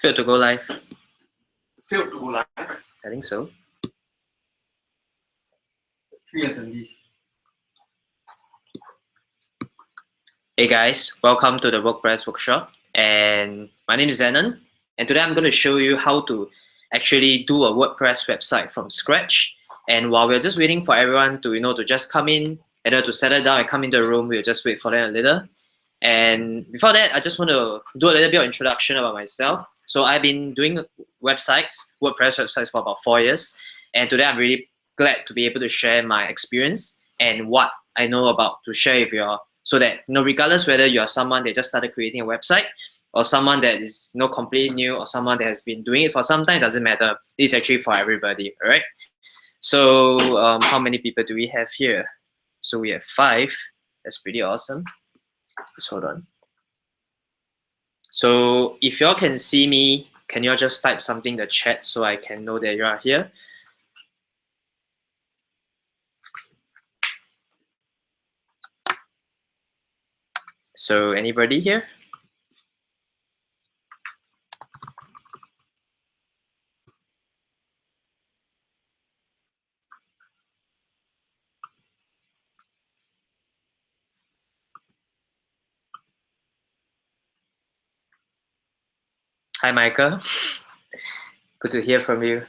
Failed to go live. Failed to go live? I think so. 3 attendees. Hey guys, welcome to the Wordpress workshop. And my name is Zenon. And today I'm going to show you how to actually do a WordPress website from scratch. And while we're just waiting for everyone to, to just come in, to settle down and come into the room, we'll just wait for them a little. And before that, I just want to do a little bit of introduction about myself. So I've been doing WordPress websites for about 4 years. And today I'm really glad to be able to share my experience and what I know about to share with you all. So that, regardless whether you're someone that just started creating a website or someone that is completely new or someone that has been doing it for some time, doesn't matter. This is actually for everybody, all right? So how many people do we have here? So we have 5. That's pretty awesome. Just hold on. So if y'all can see me, can y'all just type something in the chat so I can know that you are here? So anybody here? Hi, Micah. Good to hear from you.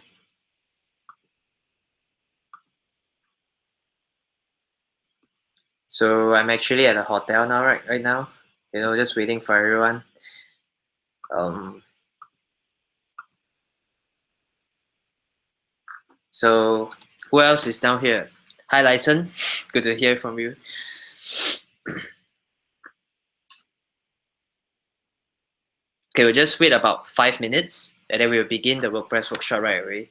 So I'm actually at a hotel now, right now. Just waiting for everyone. So who else is down here? Hi, Lyson. Good to hear from you. Okay, we'll just wait about 5 minutes and then we'll begin the WordPress workshop right away.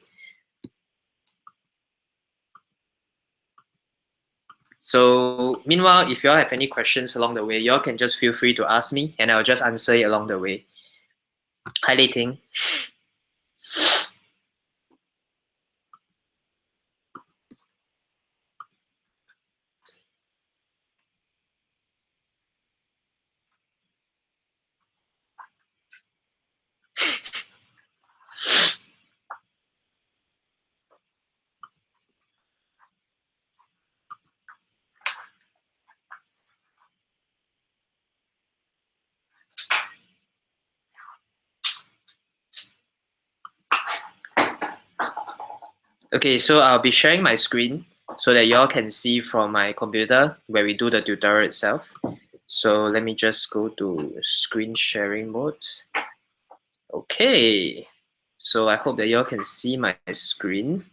So meanwhile, if you all have any questions along the way, you all can just feel free to ask me and I'll just answer it along the way. Hi, Lei Ting. Okay, so I'll be sharing my screen so that y'all can see from my computer where we do the tutorial itself. So let me just go to screen sharing mode. Okay, so I hope that y'all can see my screen.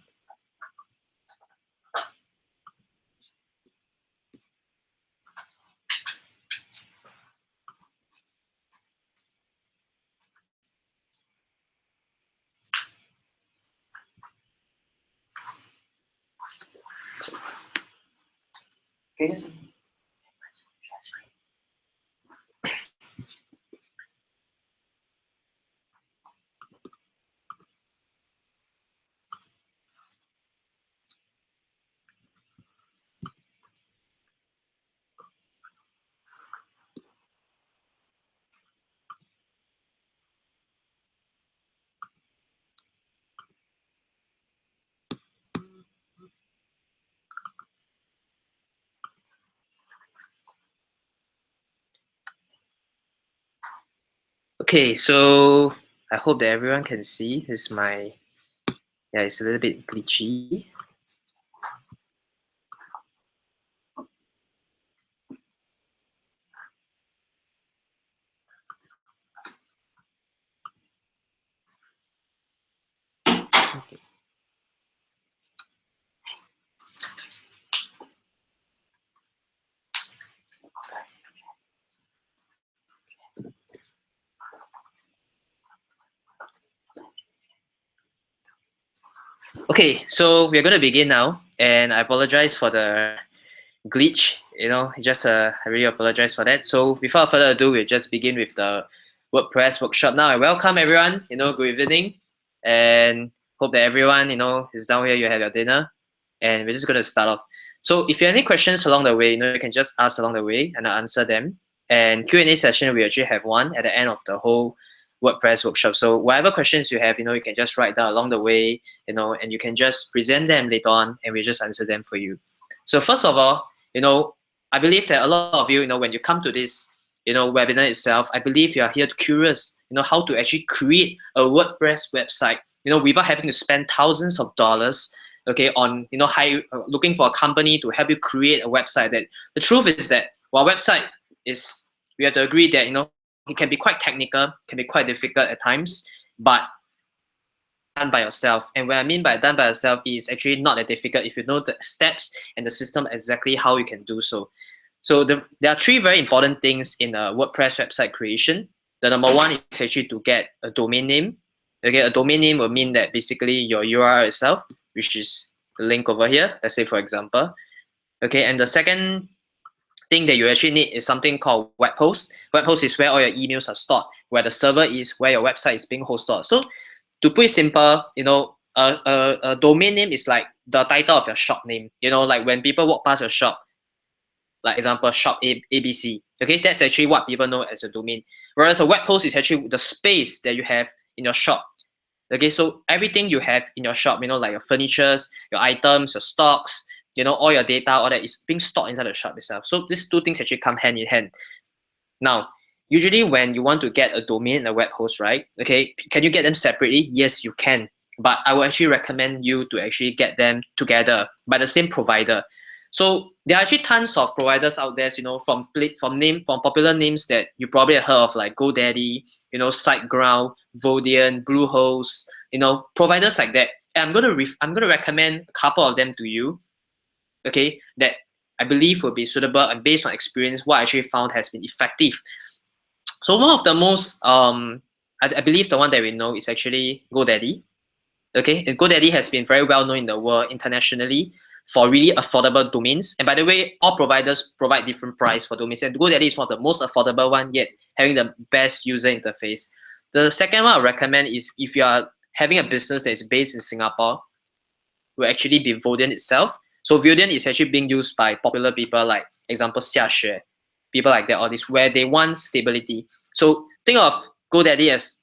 Okay, so I hope that everyone can see. This is my, yeah, it's a little bit glitchy. Okay. Okay, so we're going to begin now, and I apologize for the glitch. I really apologize for that. So without further ado, we'll just begin with the WordPress workshop now. I welcome everyone. Good evening, and hope that everyone is down here. You have your dinner, and we're just going to start off. So if you have any questions along the way, you can just ask along the way, and I'll answer them. And Q&A session, we actually have one at the end of the whole WordPress workshop. So whatever questions you have, you can just write down along the way, and you can just present them later on, and we'll just answer them for you. So first of all, I believe that a lot of you, when you come to this, webinar itself, I believe you are here curious, how to actually create a WordPress website, without having to spend thousands of dollars, okay, on, looking for a company to help you create a website. That the truth is that, while website is, we have to agree that, it can be quite technical, can be quite difficult at times, but done by yourself. And what I mean by done by yourself is actually not that difficult if you know the steps and the system exactly how you can do so. So there are three very important things in a WordPress website creation. The number one is actually to get a domain name. Okay, a domain name will mean that basically your URL itself, which is the link over here, let's say for example. Okay, and the second thing that you actually need is something called web host. Web host is where all your emails are stored, where the server is, where your website is being hosted. So to put it simple, a domain name is like the title of your shop name. Like when people walk past your shop, like example, shop ABC. Okay, that's actually what people know as a domain. Whereas a web host is actually the space that you have in your shop. Okay, so everything you have in your shop, like your furnitures, your items, your stocks, all your data, all that is being stored inside the shop itself. So these two things actually come hand in hand. Now, usually when you want to get a domain and a web host, right? Okay, can you get them separately? Yes, you can. But I would actually recommend you to actually get them together by the same provider. So there are actually tons of providers out there, from popular names that you probably have heard of, like GoDaddy, SiteGround, Vodian, Bluehost, providers like that. And I'm gonna recommend a couple of them to you, okay, that I believe will be suitable, and based on experience, what I actually found has been effective. So one of the most, I believe the one that we know is actually GoDaddy. Okay, and GoDaddy has been very well known in the world internationally for really affordable domains. And by the way, all providers provide different price for domains, and GoDaddy is one of the most affordable one, yet having the best user interface. The second one I recommend is, if you are having a business that is based in Singapore, will actually be Vodian itself. So Vodian is actually being used by popular people, like example Xiaxue, people like that, all this, where they want stability. So think of GoDaddy as,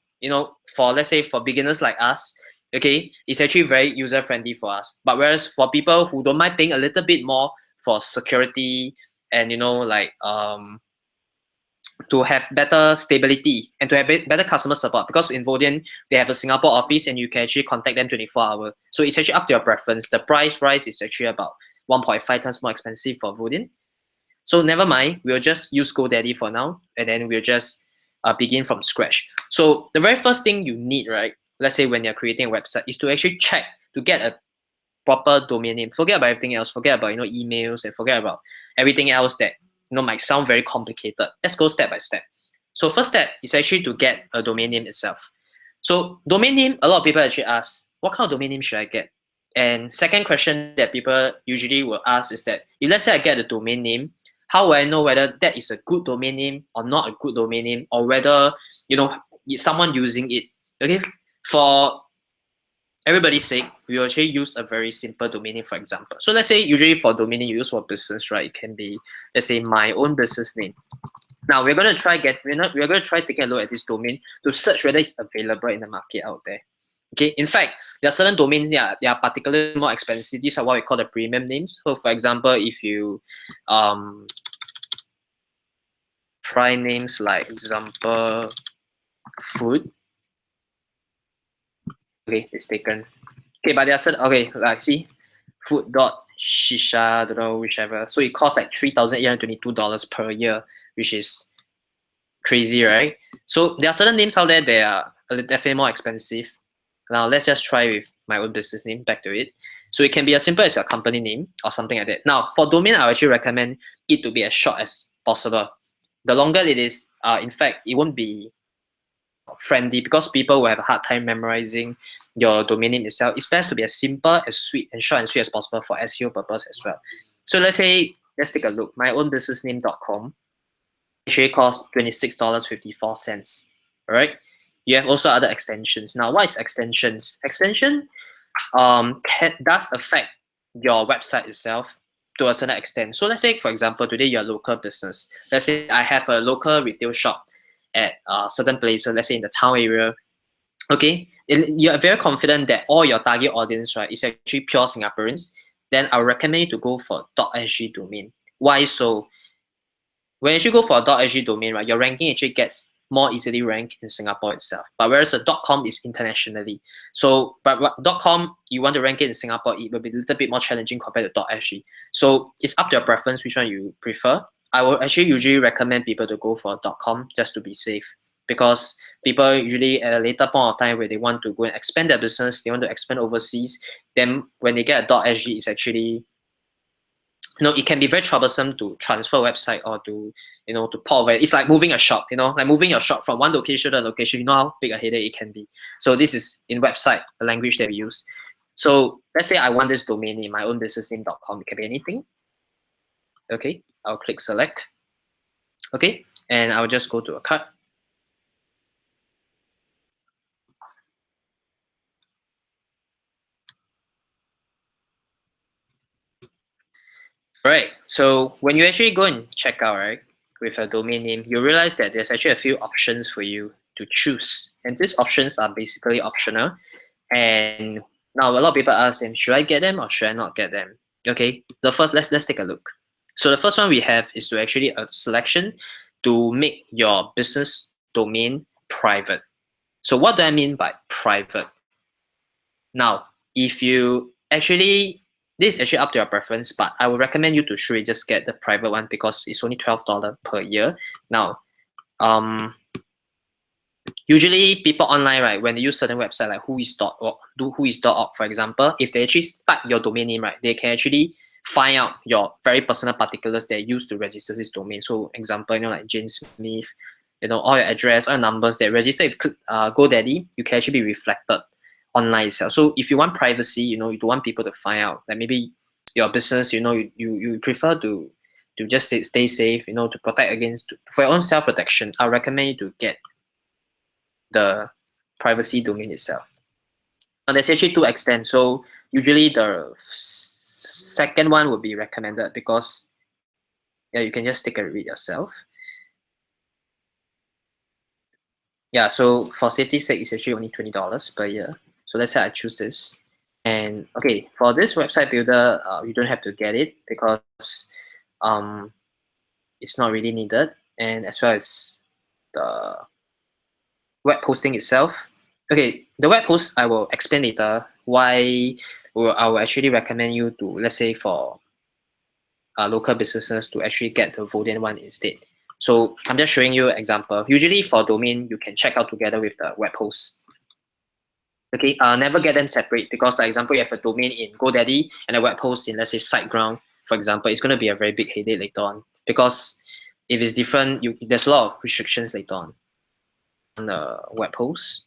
for, let's say, for beginners like us, okay, it's actually very user friendly for us. But whereas for people who don't mind paying a little bit more for security and to have better stability and to have better customer support, because in Vodian they have a Singapore office and you can actually contact them 24 hours. So it's actually up to your preference. The price rise is actually about 1.5 times more expensive for Vodian. So never mind, we'll just use GoDaddy for now, and then we'll just begin from scratch. So the very first thing you need, right, let's say when you're creating a website, is to actually check to get a proper domain name. Forget about everything else. Forget about emails, and forget about everything else that might sound very complicated. Let's go step by step. So first step is actually to get a domain name itself. So domain name, a lot of people actually ask, what kind of domain name should I get? And second question that people usually will ask is that, if let's say I get a domain name, how will I know whether that is a good domain name or not a good domain name, or whether someone using it? Okay, for everybody's sake, we actually use a very simple domain name, for example. So let's say usually for domain name you use for business, right? It can be, let's say, my own business name. Now we're gonna try taking a look at this domain to search whether it's available in the market out there. Okay, in fact, there are certain domains that they are particularly more expensive. These are what we call the premium names. So for example, if you try names like example food, okay, it's taken. Okay, but there are certain, okay, like see, food.shisha, don't know, whichever. So it costs like $3,822 per year, which is crazy, right? So there are certain names out there that are definitely more expensive. Now let's just try with my own business name, back to it. So it can be as simple as your company name or something like that. Now for domain, I actually recommend it to be as short as possible. The longer it is, in fact, it won't be friendly, because people will have a hard time memorizing your domain name itself. It's best to be as simple, as sweet, and short and sweet as possible for SEO purpose as well. So let's take a look. myownbusinessname.com actually costs $26.54. All right. You have also other extensions. Now, what is extensions? Extension does affect your website itself to a certain extent. So let's say, for example, today you're a local business. Let's say I have a local retail shop, at certain places, let's say in the town area, okay, you're very confident that all your target audience, right, is actually pure Singaporeans, then I would recommend you to go for .sg domain. Why so? When you actually go for a .sg domain, right, your ranking actually gets more easily ranked in Singapore itself. But whereas the .com is internationally. So, but .com, you want to rank it in Singapore, it will be a little bit more challenging compared to .sg. So it's up to your preference which one you prefer. I will actually usually recommend people to go for .com just to be safe, because people usually at a later point of time where they want to go and expand their business, they want to expand overseas, then when they get a .sg, it's actually, it can be very troublesome to transfer website or to, to port over. It's like moving a shop, like moving your shop from one location to a location. You know how big a headache it can be. So this is in website, the language that we use. So let's say I want this domain name, my own business name.com. It can be anything. Okay, I'll click select. Okay, and I'll just go to a cart. Right, so when you actually go and check out, right, with a domain name, you realize that there's actually a few options for you to choose. And these options are basically optional. And now a lot of people ask them, should I get them or should I not get them? Okay, the first, let's take a look. So the first one we have is to actually a selection to make your business domain private. So what do I mean by private? Now, if you actually, this is actually up to your preference, but I would recommend you to surely just get the private one because it's only $12 per year. Now, usually people online, right, when they use certain website like whois.org, for example, if they actually type your domain name, right, they can actually find out your very personal particulars that you used to register this domain. So example, like Jane Smith, all your address, all your numbers that register if GoDaddy, you can actually be reflected online itself. So if you want privacy, you don't want people to find out that maybe your business, you prefer to just stay safe, to protect against, for your own self-protection, I recommend you to get the privacy domain itself. Now there's actually two extents. So usually the second one would be recommended because you can just take a read yourself. Yeah, so for safety's sake, it's actually only $20 per year. So let's say I choose this. And okay, for this website builder, you don't have to get it because it's not really needed. And as well as the web hosting itself. Okay, the web host I will explain later why I will actually recommend you to, let's say for local businesses, to actually get the Vodien one instead. So I'm just showing you an example. Usually for domain, you can check out together with the web host. Okay, never get them separate because, for example, you have a domain in GoDaddy and a web host in, let's say, SiteGround, for example, it's going to be a very big headache later on because if it's different, there's a lot of restrictions later on the web host.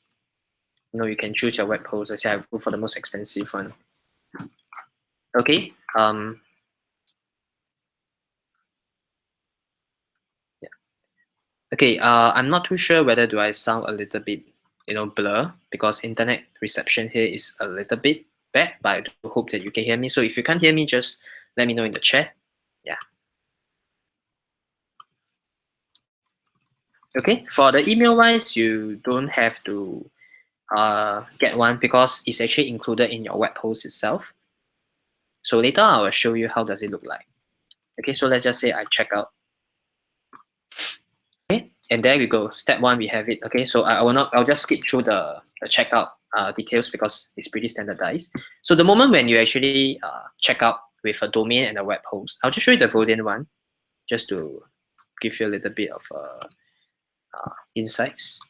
You can choose your web host. I say I go for the most expensive one. Okay. Yeah. Okay. I'm not too sure whether do I sound a little bit, blur because internet reception here is a little bit bad. But I do hope that you can hear me. So if you can't hear me, just let me know in the chat. Yeah. Okay. For the email wise, you don't have to get one because it's actually included in your web host itself. So later I will show you how does it look like. Okay, so let's just say I check out. Okay, and there we go. Step one, we have it. Okay, so I'll just skip through the checkout details because it's pretty standardized. So the moment when you actually check out with a domain and a web host, I'll just show you the Vodien one, just to give you a little bit of insights.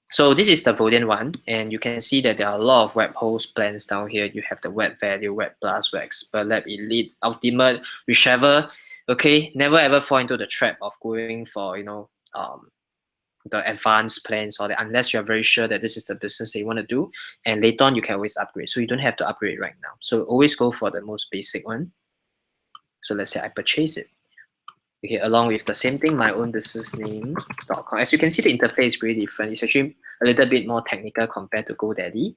So this is the Vodien one, and you can see that there are a lot of web host plans down here. You have the Web Value, Web Plus, Web Expert, Lab Elite, Ultimate, whichever. Okay, never ever fall into the trap of going for the advanced plans or unless you're very sure that this is the business that you want to do. And later on, you can always upgrade. So you don't have to upgrade right now. So always go for the most basic one. So let's say I purchase it. Okay, along with the same thing, my own business name.com. As you can see, the interface is pretty different. It's actually a little bit more technical compared to GoDaddy.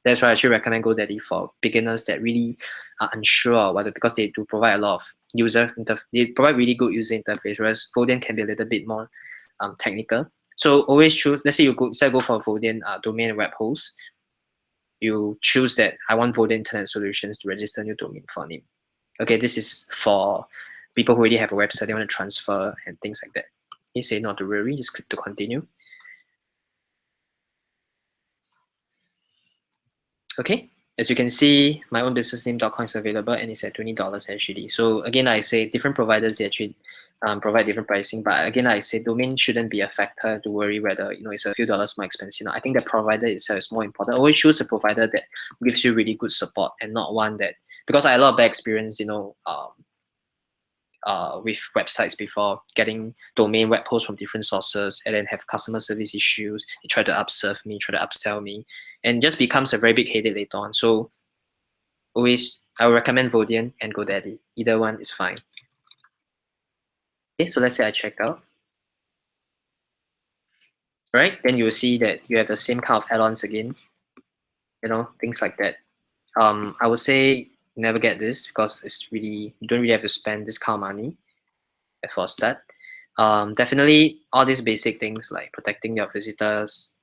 That's why I actually recommend GoDaddy for beginners that really are unsure whether, because they do provide a lot of they provide really good user interface, whereas Vodien can be a little bit more technical. So always choose, let's say you go, go for Vodin domain and web host. You choose that I want Vodin Internet Solutions to register new domain for name. Okay, this is for people who already have a website, they want to transfer and things like that. You say not to worry, just click to continue. Okay, as you can see, my own business name.com is available and it's at $20 actually. So again, I say different providers, they actually provide different pricing, but again, I say domain shouldn't be a factor to worry whether it's a few dollars more expensive. I think the provider itself is more important. Always choose a provider that gives you really good support and not one that, because I had a lot of bad experience, with websites before, getting domain web posts from different sources and then have customer service issues. They try to upserve me, try to upsell me, and just becomes a very big headache later on. So always, I would recommend Vodin and GoDaddy. Either one is fine. Okay, so let's say I check out. Right, then you will see that you have the same kind of add-ons again, things like that. I would say never get this because it's really, you don't really have to spend this kind of money for a start. Definitely all these basic things like protecting your visitors,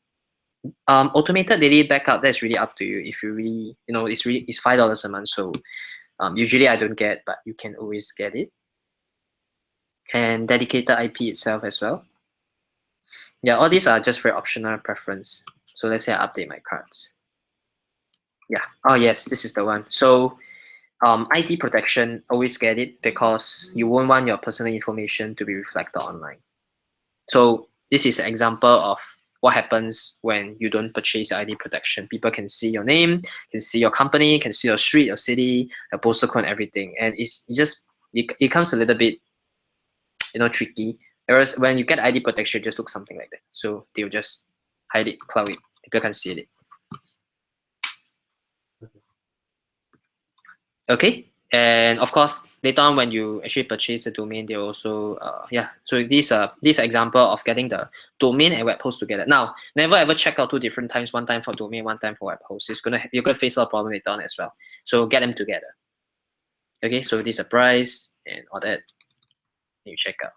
automated daily backup, that's really up to you. If you really, it's $5 a month, so usually I don't get, but you can always get it. And dedicated IP itself as well. Yeah, all these are just very optional preference. So let's say I update my cards. Yeah, oh yes, this is the one. So ID protection, always get it because you won't want your personal information to be reflected online. So this is an example of what happens when you don't purchase ID protection. People can see your name, can see your company, can see your street, your city, your postal code, and everything. And it becomes a little bit, tricky. Whereas when you get ID protection, it just looks something like that. So they'll just hide it, cloud it. People can see it. Okay, and of course later on when you actually purchase the domain, they also so these are example of getting the domain and web host together. Now never ever check out two different times, one time for domain, one time for web host. You're gonna face a lot of problem later on as well, so get them together. Okay, so this is a price and all that you check out.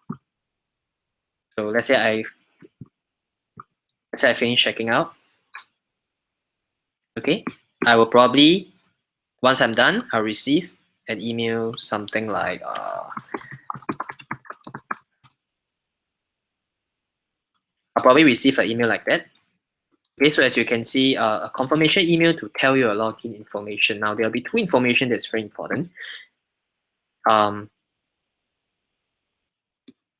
So let's say I finish checking out. Okay, I will probably, once I'm done, I'll receive an email, something like I'll probably receive an email like that. Okay, so as you can see, a confirmation email to tell you a login information. Now there'll be two information that's very important.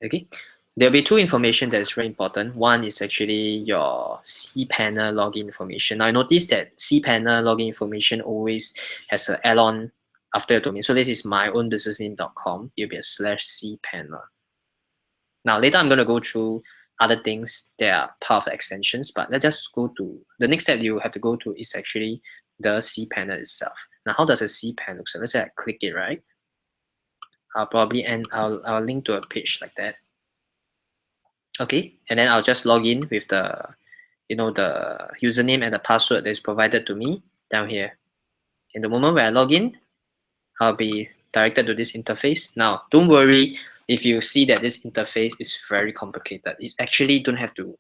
Okay, there'll be two information that is very important. One is actually your cPanel login information. Now I notice that cPanel login information always has an add-on after your domain. So this is myownbusinessname.com. It'll be a /cPanel. Now later I'm going to go through other things that are part of the extensions, but let's just go to the next step you have to go to is actually the cPanel itself. Now how does a cPanel look? So let's say I click it, right? I'll link to a page like that. Okay, and then I'll just log in with the the username and the password that is provided to me down here. In the moment where I log in, I'll be directed to this interface. Now don't worry if you see that this interface is very complicated. It's actually don't have to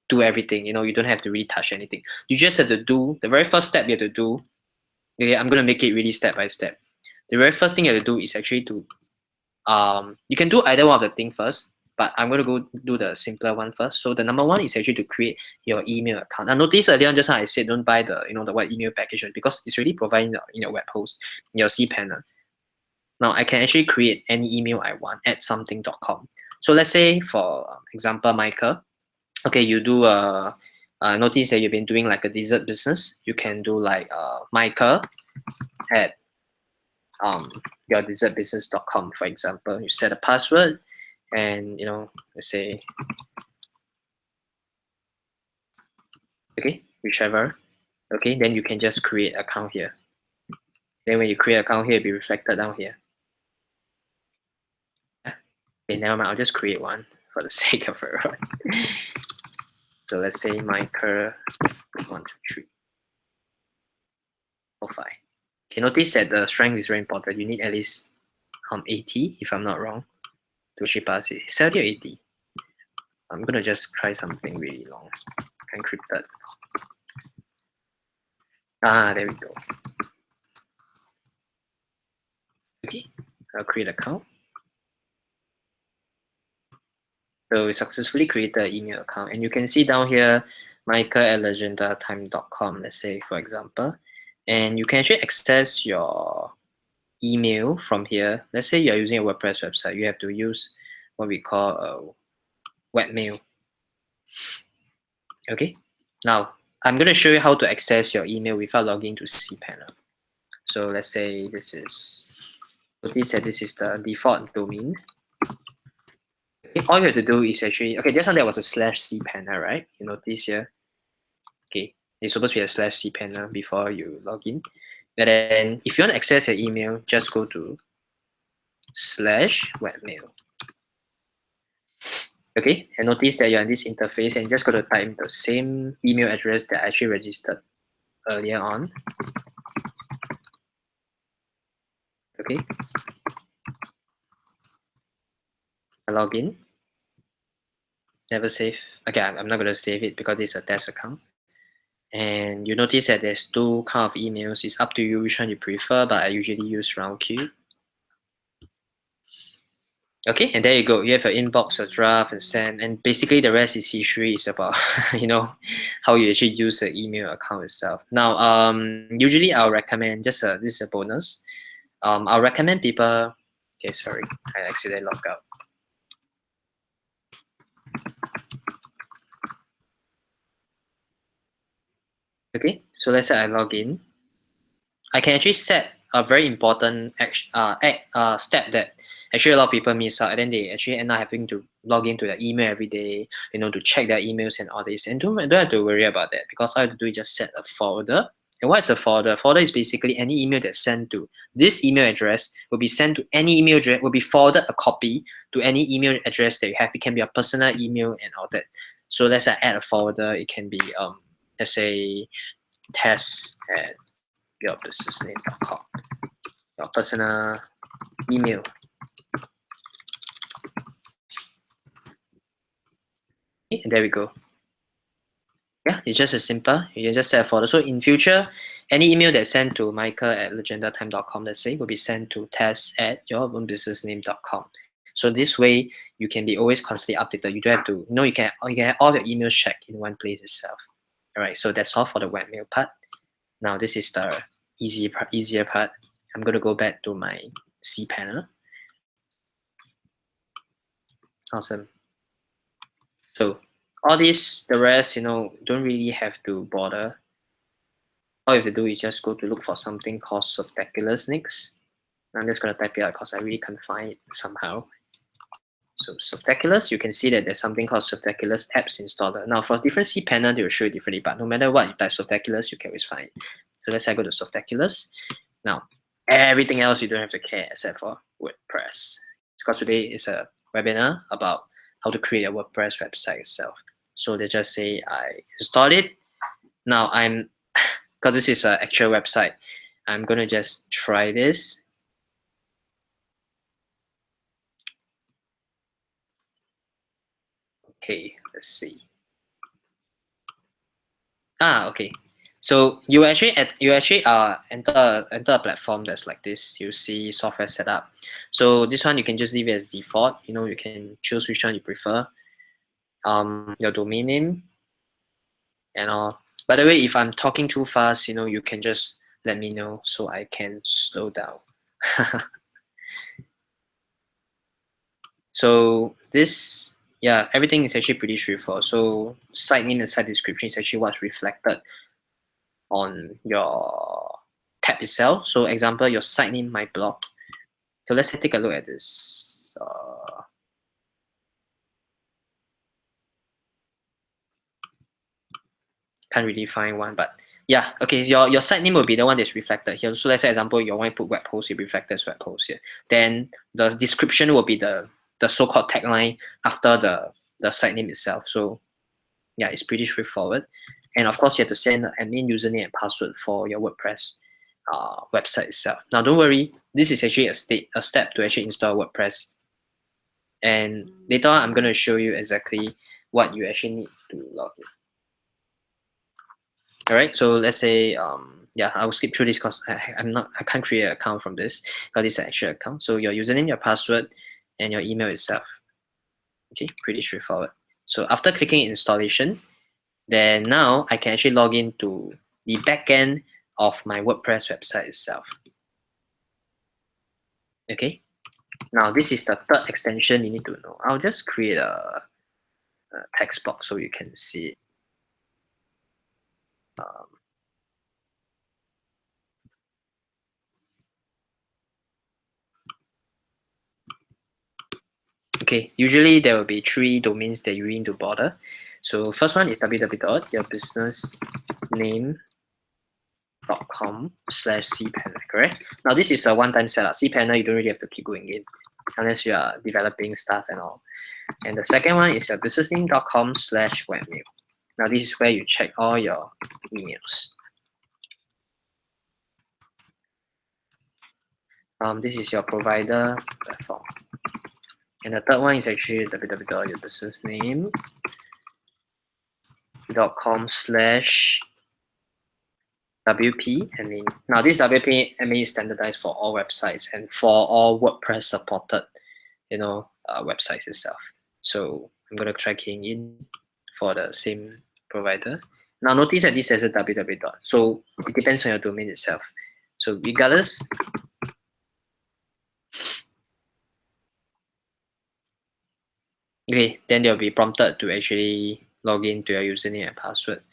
do everything, you don't have to really touch anything. You just have to do the very first step you have to do. Okay, I'm gonna make it really step by step. The very first thing you have to do is actually to you can do either one of the thing first, but I'm going to go do the simpler one first. So the number one is actually to create your email account. Now notice earlier on just how I said don't buy the the what email package because it's already providing in your web host, in your cPanel. Now I can actually create any email I want at something.com. So let's say for example, Michael, okay, you do notice that you've been doing like a dessert business. You can do like Michael at yourdessertbusiness.com, for example. You set a password and let's say okay, whichever. Okay, then you can just create account here. Then when you create account here, it'll be reflected down here. Okay, never mind, I'll just create one for the sake of everyone. So let's say Michael 1, 2, 3, 4, 5. Okay, notice that the strength is very important. You need at least 80, if I'm not wrong, to ship us 70 or 80. I'm gonna just try something really long, encrypted. There we go. Okay, I'll create an account. So we successfully created an email account, and you can see down here, michael@legendatime.com, let's say, for example, and you can actually access your email from here. Let's say you're using a WordPress website, you have to use what we call a webmail. Okay, now I'm going to show you how to access your email without logging to cPanel. So let's say this is, notice that this is the default domain. Okay, all you have to do is actually, okay, this one there was a /cPanel, right? You notice here. Okay, it's supposed to be a /cPanel before you log in. And then if you want to access your email, just go to /webmail. Okay, and notice that you're in this interface and just go to type in the same email address that I actually registered earlier on. Okay, I log in. Never save. Okay, I'm not going to save it because it's a test account. And you notice that there's two kind of emails. It's up to you which one you prefer, but I usually use round Q. Okay, and there you go. You have your inbox, a draft, and send, and basically the rest is history. It's about how you actually use the email account itself. Now, usually I'll recommend just this is a bonus. I'll recommend people. Okay, sorry, I accidentally logged out. Okay, so let's say I log in. I can actually set a very important step that actually a lot of people miss out, and then they actually end up having to log into their email every day, to check their emails and all this. And don't have to worry about that because all I have to do is just set a folder. And what is a folder? A folder is basically any email that's sent to this email address will be sent to any email address, will be forwarded a copy to any email address that you have. It can be a personal email and all that. So let's say add a folder. It can be let's say test@yourbusinessname.com, your personal email. And there we go. Yeah, it's just as simple. You can just set a folder. So in future, any email that's sent to michael@legendatime.com, let's say, will be sent to test@yourownbusinessname.com. So this way, you can be always constantly updated. You don't have to, you can have all your emails checked in one place itself. All right, so that's all for the webmail part. Now this is the easier part. I'm going to go back to my cPanel. Awesome. So all this, the rest, don't really have to bother. All you have to do is just go to look for something called Softaculous next. I'm just going to type it out because I really can't find it somehow. So Softaculous, you can see that there's something called Softaculous Apps Installer. Now for different cPanel, they will show you differently, but no matter what you type Softaculous, you can always find it. So let's say I go to Softaculous. Now, everything else you don't have to care except for WordPress. Because today is a webinar about how to create a WordPress website itself. So they just say I installed it. Now because this is an actual website, I'm gonna just try this. Okay, let's see. Okay. So you actually enter a platform that's like this. You see software setup. So this one you can just leave it as default. You can choose which one you prefer. Your domain name and all. By the way, if I'm talking too fast, you can just let me know so I can slow down. So this, yeah, everything is actually pretty straightforward. So site name and site description is actually what's reflected on your tab itself. So example, your site name, my blog. So let's take a look at this. Can't really find one, but yeah, okay, your site name will be the one that's reflected here. So let's say example, you want to put web post, it reflected as web post here. Then the description will be the so-called tagline after the site name itself. So yeah, it's pretty straightforward. And of course, you have to send an admin username and password for your WordPress website itself. Now, don't worry, this is actually a step to actually install WordPress. And later on, I'm going to show you exactly what you actually need to log in. All right, so let's say yeah, I will skip through this because I can't create an account from this because this is an actual account. So your username, your password, and your email itself. Okay, pretty straightforward. So after clicking installation, then now I can actually log into the backend of my WordPress website itself. Okay, now this is the third extension you need to know. I'll just create a text box so you can see it. Okay, usually there will be 3 domains that you need to bother. So first one is www.yourbusinessname.com/cpanel, correct? Now this is a one-time setup. cpanel, you don't really have to keep going in unless you are developing stuff and all. And the second one is yourbusinessname.com/webmail. Now this is where you check all your emails. This is your provider platform. And the third one is actually www.yourbusinessname.com/WP admin. Now this WP admin is standardized for all websites and for all WordPress supported, websites itself. So I'm gonna try keying in for the same provider. Now notice that this says a www. So it depends on your domain itself. So regardless, okay, then they'll be prompted to actually log in to your username and password.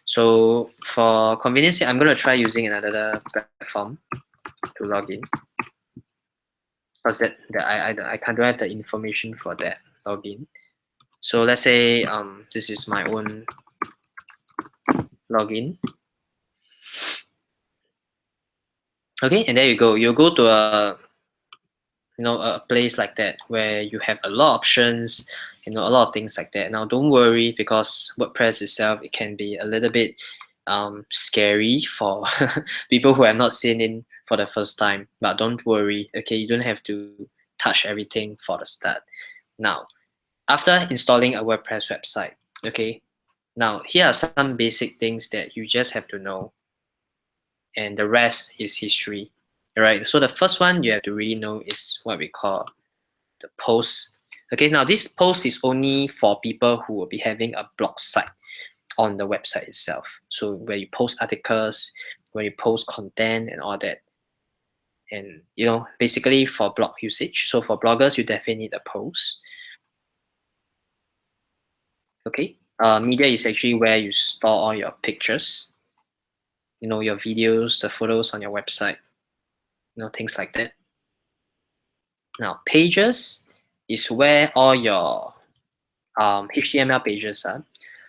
So for convenience, I'm going to try using another platform to log in because I don't have the information for that login. So let's say this is my own login. Okay, and there you go. You go to a place like that where you have a lot of options, a lot of things like that. Now don't worry, because WordPress itself, it can be a little bit scary for people who have not seen it for the first time, but don't worry. Okay, you don't have to touch everything for the start. Now after installing a WordPress website, okay, now here are some basic things that you just have to know, and the rest is history. All right, so the first one you have to really know is what we call the post. Okay, now this post is only for people who will be having a blog site on the website itself. So where you post articles, where you post content and all that. And basically for blog usage. So for bloggers, you definitely need a post. Okay, media is actually where you store all your pictures, your videos, the photos on your website, things like that. Now pages is where all your HTML pages are.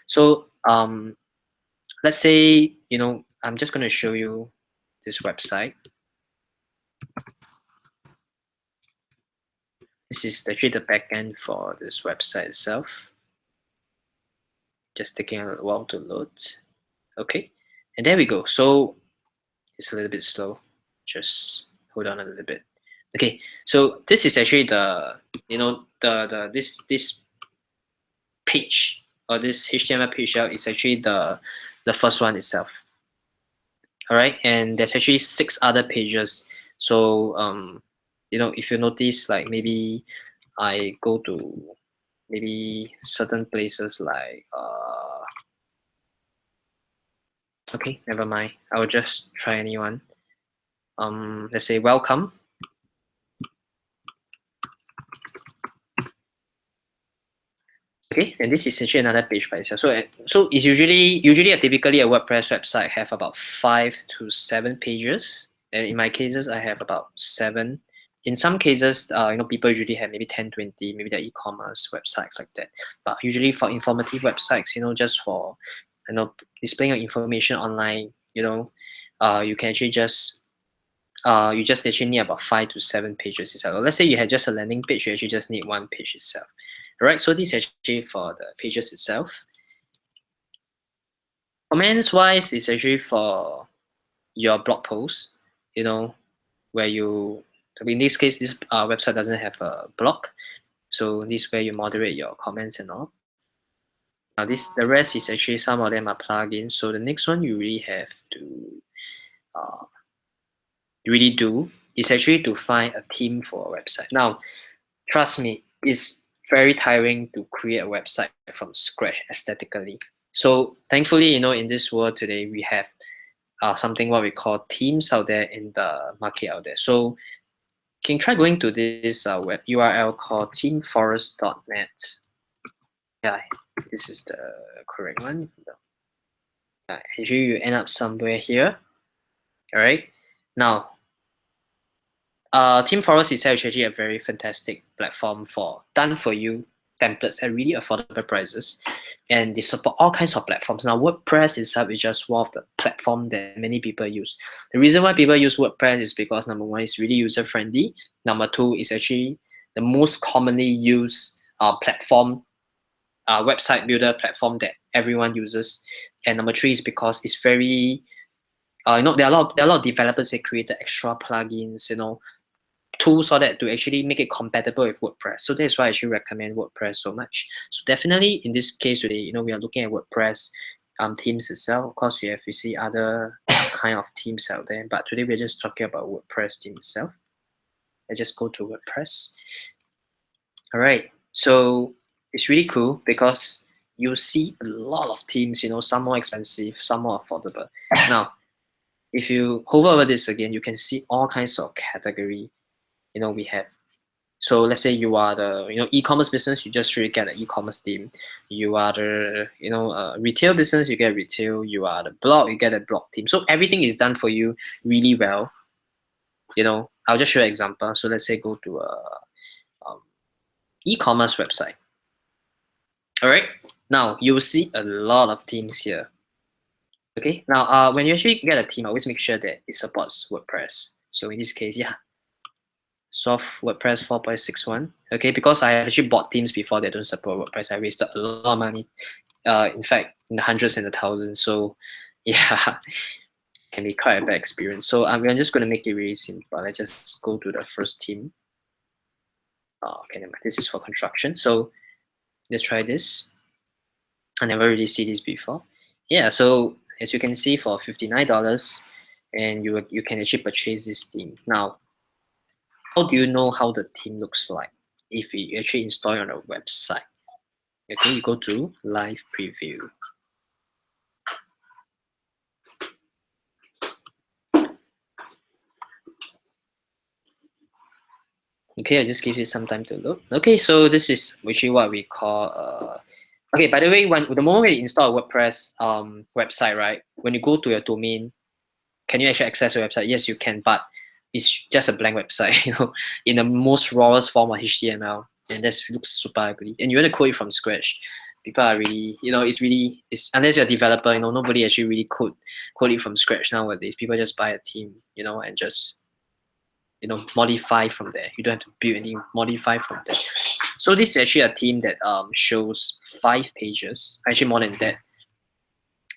So let's say I'm just going to show you this website. This is actually the backend for this website itself. Just taking a while to load. Okay, and there we go. So it's a little bit slow. Just hold on a little bit. Okay, so this is actually the this page, or this HTML page out, is actually the first one itself. All right, and there's actually 6 other pages. So if you notice, like maybe I go to maybe certain places like okay, never mind, I will just try anyone. Let's say welcome. Okay, and this is actually another page by itself. So it's usually typically a WordPress website have about 5 to 7 pages, and in my cases I have about 7. In some cases, people usually have maybe 10, 20, maybe the e-commerce websites like that. But usually for informative websites, just for displaying your information online, you can actually just you just actually need about 5 to 7 pages itself. Let's say you have just a landing page, you actually just need 1 page itself. All right, so this is actually for the pages itself. Comments wise, it's actually for your blog posts, where you, in this case, this website doesn't have a blog. So this is where you moderate your comments and all. Now the rest is actually some of them are plugins. So the next one you really have to really do is actually to find a theme for a website. Now, trust me, it's very tiring to create a website from scratch aesthetically. So thankfully, in this world today, we have something what we call themes out there in the market out there. So you can try going to this web URL called themeforest.net. Yeah, this is the correct one. Actually, you end up somewhere here. All right. Now, Team Forest is actually a very fantastic platform for done for you templates at really affordable prices, and they support all kinds of platforms. Now, WordPress itself is just one of the platform that many people use. The reason why people use WordPress is because number one, it's really user friendly. Number two, is actually the most commonly used platform, website builder platform that everyone uses. And number three is because it's very there are a lot of developers that created extra plugins, tools so that to actually make it compatible with WordPress. So that's why I actually recommend WordPress so much. So definitely in this case today, we are looking at WordPress themes itself. Of course, you see other kind of themes out there, but today we're just talking about WordPress theme itself. Let's just go to WordPress. All right, so it's really cool because you see a lot of themes. Some more expensive, some more affordable. Now, if you hover over this again, you can see all kinds of category. We have. So let's say you are the e-commerce business, you just really get an e-commerce theme. You are the retail business, you get retail. You are the blog, you get a blog theme. So everything is done for you really well. I'll just show you an example. So let's say go to a e-commerce website. All right. Now you will see a lot of themes here. Okay. Now when you actually get a theme, always make sure that it supports WordPress. So in this case, yeah, soft WordPress 4.61. Okay, because I actually bought themes before that don't support WordPress. I wasted a lot of money. In fact, in the hundreds and the thousands. So yeah, can be quite a bad experience. So I'm just going to make it really simple. Let's just go to the first theme. Okay, never mind. This is for construction. So let's try this. I never really see this before. Yeah, so as you can see, for $59, and you can actually purchase this theme. Now, how do you know how the theme looks like if you actually install it on a website? Okay, you go to live preview. Okay, I'll just give you some time to look. Okay, so this is actually what we call okay, by the way, when the moment you install a WordPress website, right, when you go to your domain, can you actually access your website? Yes, you can, but it's just a blank website, in the most rawest form of HTML, and that looks super ugly. And you want to code it from scratch. People are really, it's unless you're a developer, nobody actually really code it from scratch nowadays. People just buy a theme, and just modify from there. You don't have to build any, modify from there. So this is actually a theme that shows 5 pages, actually more than that,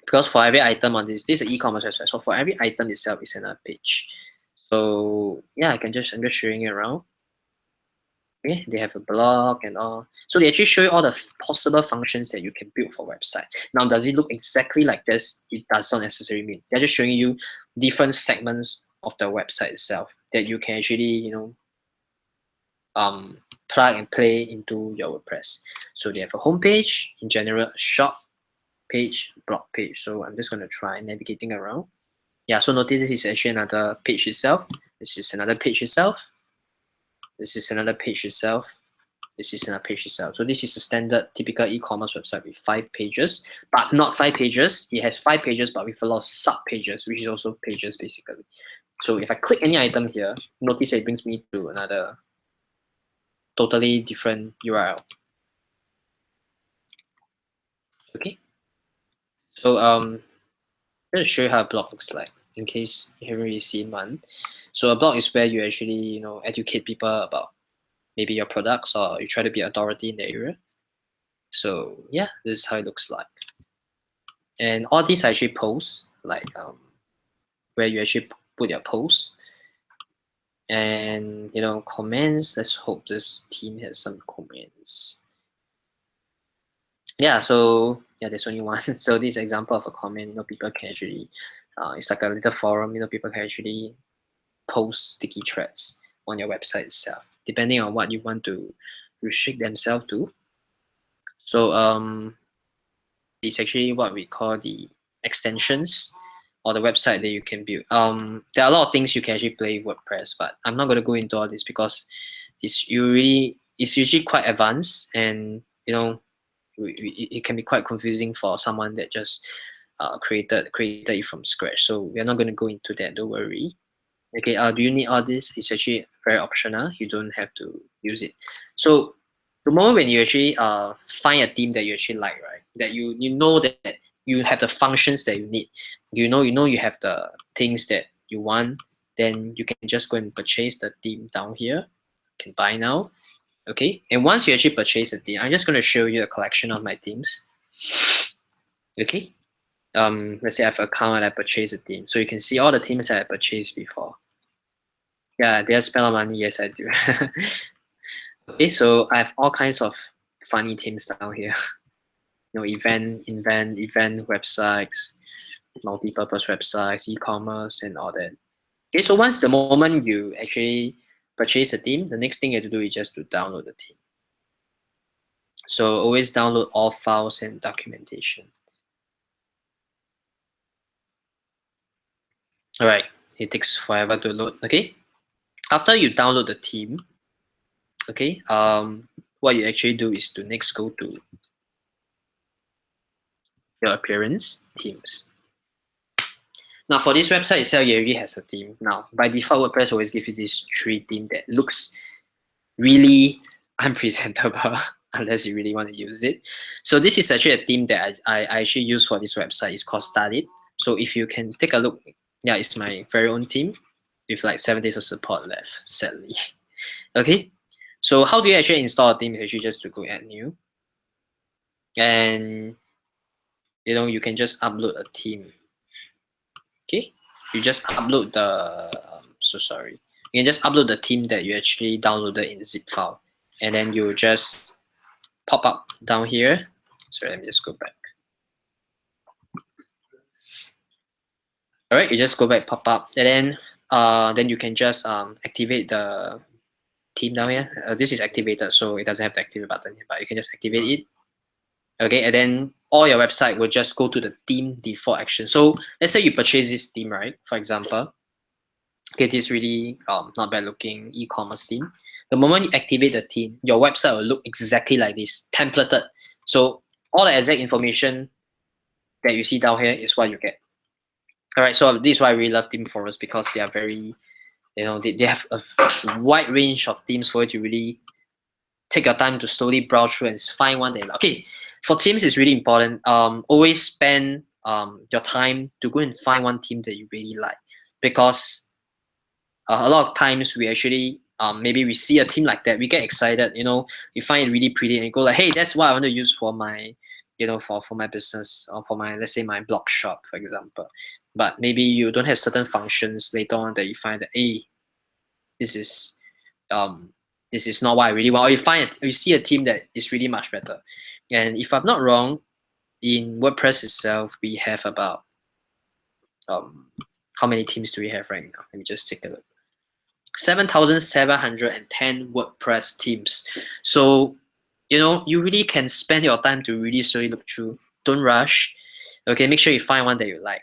because for every item on this is an e-commerce website. So for every item itself is another page. So yeah, I'm just showing it around. Okay, they have a blog and all. So they actually show you all the possible functions that you can build for website. Now, does it look exactly like this? It does not necessarily mean. They're just showing you different segments of the website itself that you can actually, plug and play into your WordPress. So they have a home page, in general, a shop page, blog page. So I'm just going to try navigating around. Yeah, so notice this is actually another page itself. This is another page itself. This is another page itself. This is another page itself. So this is a standard typical e-commerce website with 5 pages, but not 5 pages. It has 5 pages, but with a lot of sub pages, which is also pages basically. So if I click any item here, notice it brings me to another totally different URL. Okay. So I'm going to show you how a blog looks like in case you haven't really seen one. So a blog is where you actually educate people about maybe your products, or you try to be authority in the area. So yeah, this is how it looks like. And all these are actually posts, like where you actually put your posts. And comments. Let's hope this team has some comments. yeah, so yeah, there's only one. So this example of a comment, people can actually, it's like a little forum, people can actually post sticky threads on your website itself, depending on what you want to restrict themselves to. So it's actually what we call the extensions or the website that you can build. There are a lot of things you can actually play with WordPress, but I'm not going to go into all this because it's usually quite advanced, and it can be quite confusing for someone that just created it from scratch. So we're not going to go into that. Don't worry. Okay. Do you need all this? It's actually very optional. You don't have to use it. So the moment when you actually find a theme that you actually like, right? That you know that you have the functions that you need. You have the things that you want. Then you can just go and purchase the theme down here. You can buy now. Okay. And once you actually purchase a theme, I'm just going to show you a collection of my themes. Okay. Let's say I have an account and I purchase a theme. So you can see all the themes that I purchased before. Yeah, they spend a lot of money. Yes, I do. Okay, so I have all kinds of funny themes down here. Event websites, multi-purpose websites, e-commerce, and all that. Okay, so once the moment you actually purchase a theme, the next thing you have to do is just to download the theme. So always download all files and documentation. All right, it takes forever to load. Okay, after you download the theme, okay, what you actually do is to next go to your appearance themes. Now for this website itself, it already has a theme. Now by default, WordPress always give you this 3 theme that looks really unpresentable unless you really want to use it. So this is actually a theme that I actually use for this website. It's called Start It. So if you can take a look, yeah, it's my very own theme with like 7 days of support left, sadly. Okay, so how do you actually install a theme? Is actually just to go add new, and you can just upload a theme. Okay, you just upload the so sorry, you can just upload the theme that you actually downloaded in the zip file, and then you just pop up down here. Sorry, let me just go back. All right, you just go back, pop up, and then you can just activate the theme down here. This is activated, so it doesn't have the activate button here, but you can just activate it. Okay, and then all your website will just go to the theme default action. So let's say you purchase this theme, right? For example, okay, this really not bad looking e-commerce theme. The moment you activate the theme, your website will look exactly like this, templated. So all the exact information that you see down here is what you get. All right, so this is why I really love theme forums, because they are very, they have a wide range of themes for you to really take your time to slowly browse through and find one that you like. Okay, for themes, it's really important. Always spend your time to go and find one theme that you really like, because a lot of times we actually maybe we see a theme like that, we get excited, we find it really pretty, and you go like, hey, that's what I want to use for my for my business, or for my, let's say, my blog shop, for example. But maybe you don't have certain functions later on that you find that, hey, this is um this is not what I really want, or you see a theme that is really much better. And if I'm not wrong, in WordPress itself, we have about how many themes do we have right now? Let me just take a look. 7,710 WordPress themes. So, you really can spend your time to really slowly look through. Don't rush. Okay, make sure you find one that you like.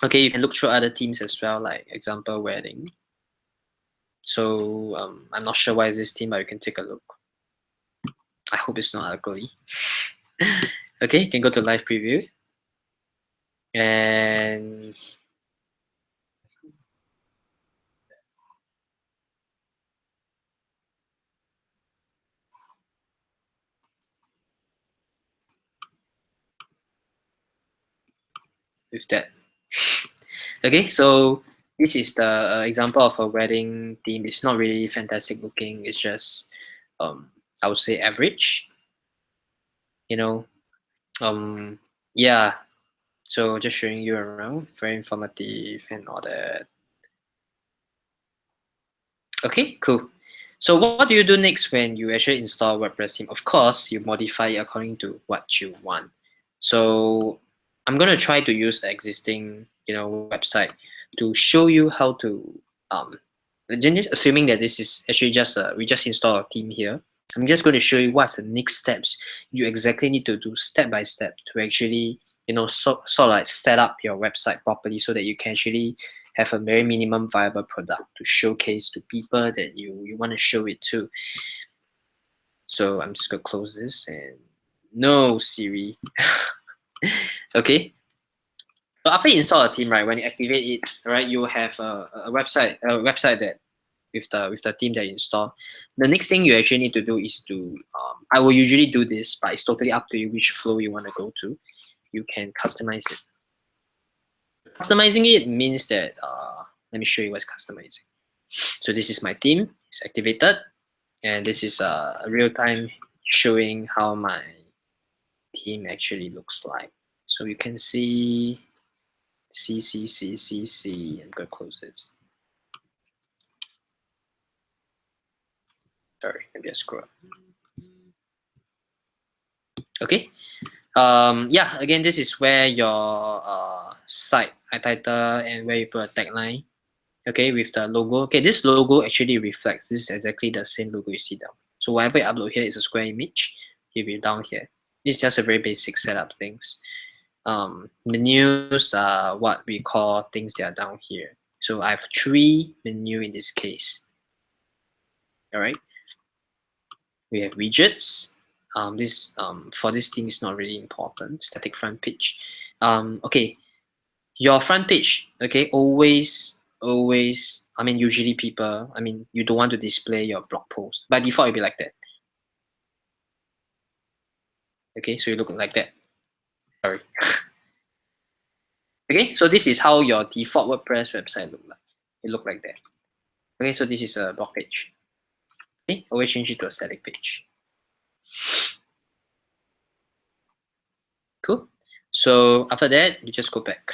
Okay, you can look through other themes as well, like example wedding. So I'm not sure why is this theme, but you can take a look. I hope it's not ugly. Okay, you can go to live preview, and with that. Okay, so this is the example of a wedding theme. It's not really fantastic looking. It's just, I would say, average. You know, yeah. So just showing you around, very informative and all that. Okay, cool. So what do you do next when you actually install WordPress theme? Of course, you modify it according to what you want. So I'm gonna try to use the existing, website to show you how to just assuming that this is actually just we just install a theme here. I'm just going to show you what's the next steps you exactly need to do step by step to actually, sort of like set up your website properly so that you can actually have a very minimum viable product to showcase to people that you want to show it to. So I'm just going to close this and no Siri. Okay. So after you install a theme, right, when you activate it, right, you have a website that with the theme that you install. The next thing you actually need to do is to I will usually do this, but it's totally up to you which flow you want to go to. You can customize it. Customizing it means that let me show you what's customizing. So this is my theme, it's activated, and this is a real time showing how my theme actually looks like. So you can see I'm gonna close this. Sorry, maybe I scroll up. Okay. Yeah, again, this is where your site title and where you put a tagline. Okay, with the logo. Okay, this logo actually reflects. This is exactly the same logo you see down. So whatever you upload here is a square image. It will be down here. It's just a very basic setup things. Menus are what we call things that are down here. So I have 3 menu in this case. All right. We have widgets. This for this theme is not really important. Static front page. Okay, your front page. Okay, always. I mean, usually people. I mean, you don't want to display your blog post. By default, it'll be like that. Okay, so you look like that. Sorry. Okay, so this is how your default WordPress website look like. It look like that. Okay, so this is a blog page. Okay, always change it to a static page. Cool. So after that, you just go back.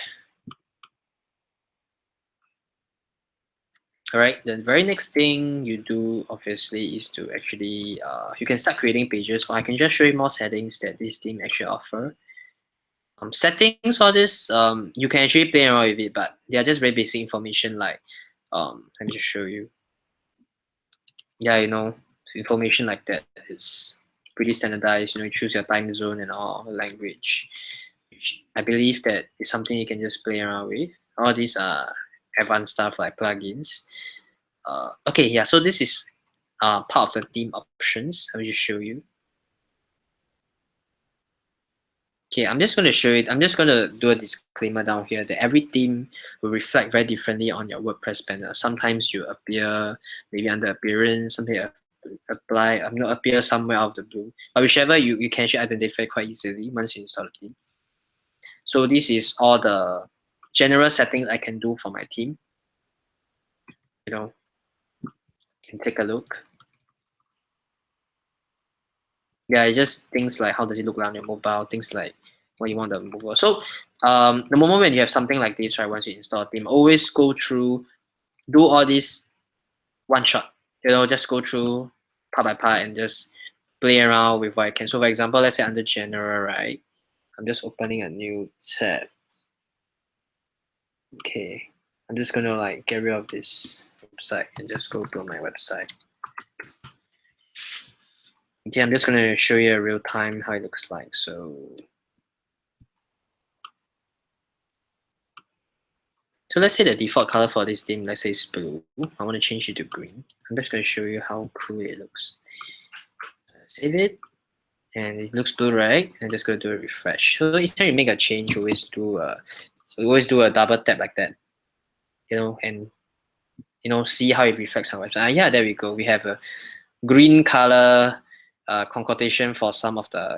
All right, the very next thing you do obviously is to actually you can start creating pages, or I can just show you more settings that this theme actually offer. Settings, all this you can actually play around with it, but they are just very basic information like let me just show you. Yeah, information like that is pretty standardized. You choose your time zone and all language, which I believe that is something you can just play around with. All these are advanced stuff like plugins. Okay, yeah, so this is part of the theme options. Let me just show you. Okay, I'm just going to show it. I'm just going to do a disclaimer down here that every theme will reflect very differently on your WordPress banner. Sometimes you appear maybe under appearance, something apply, appear somewhere out of the blue. But whichever you can actually identify quite easily once you install the theme. So this is all the general settings I can do for my theme. You can take a look. Yeah, it's just things like how does it look like on your mobile, things like what you want the mobile. So the moment when you have something like this, right, once you install a theme, always go through, do all this one shot. Just go through part by part and just play around with what I can. So for example, let's say under general, right? I'm just opening a new tab. Okay, I'm just gonna like get rid of this website and just go to my website. Okay, I'm just gonna show you a real time how it looks like. So let's say the default color for this theme, let's say is blue. I want to change it to green. I'm just going to show you how cool it looks. Save it, and it looks blue, right? And just go do a refresh. So each time you make a change, you always do a double tap like that, and see how it reflects on website. Yeah, there we go. We have a green color concordation for some of the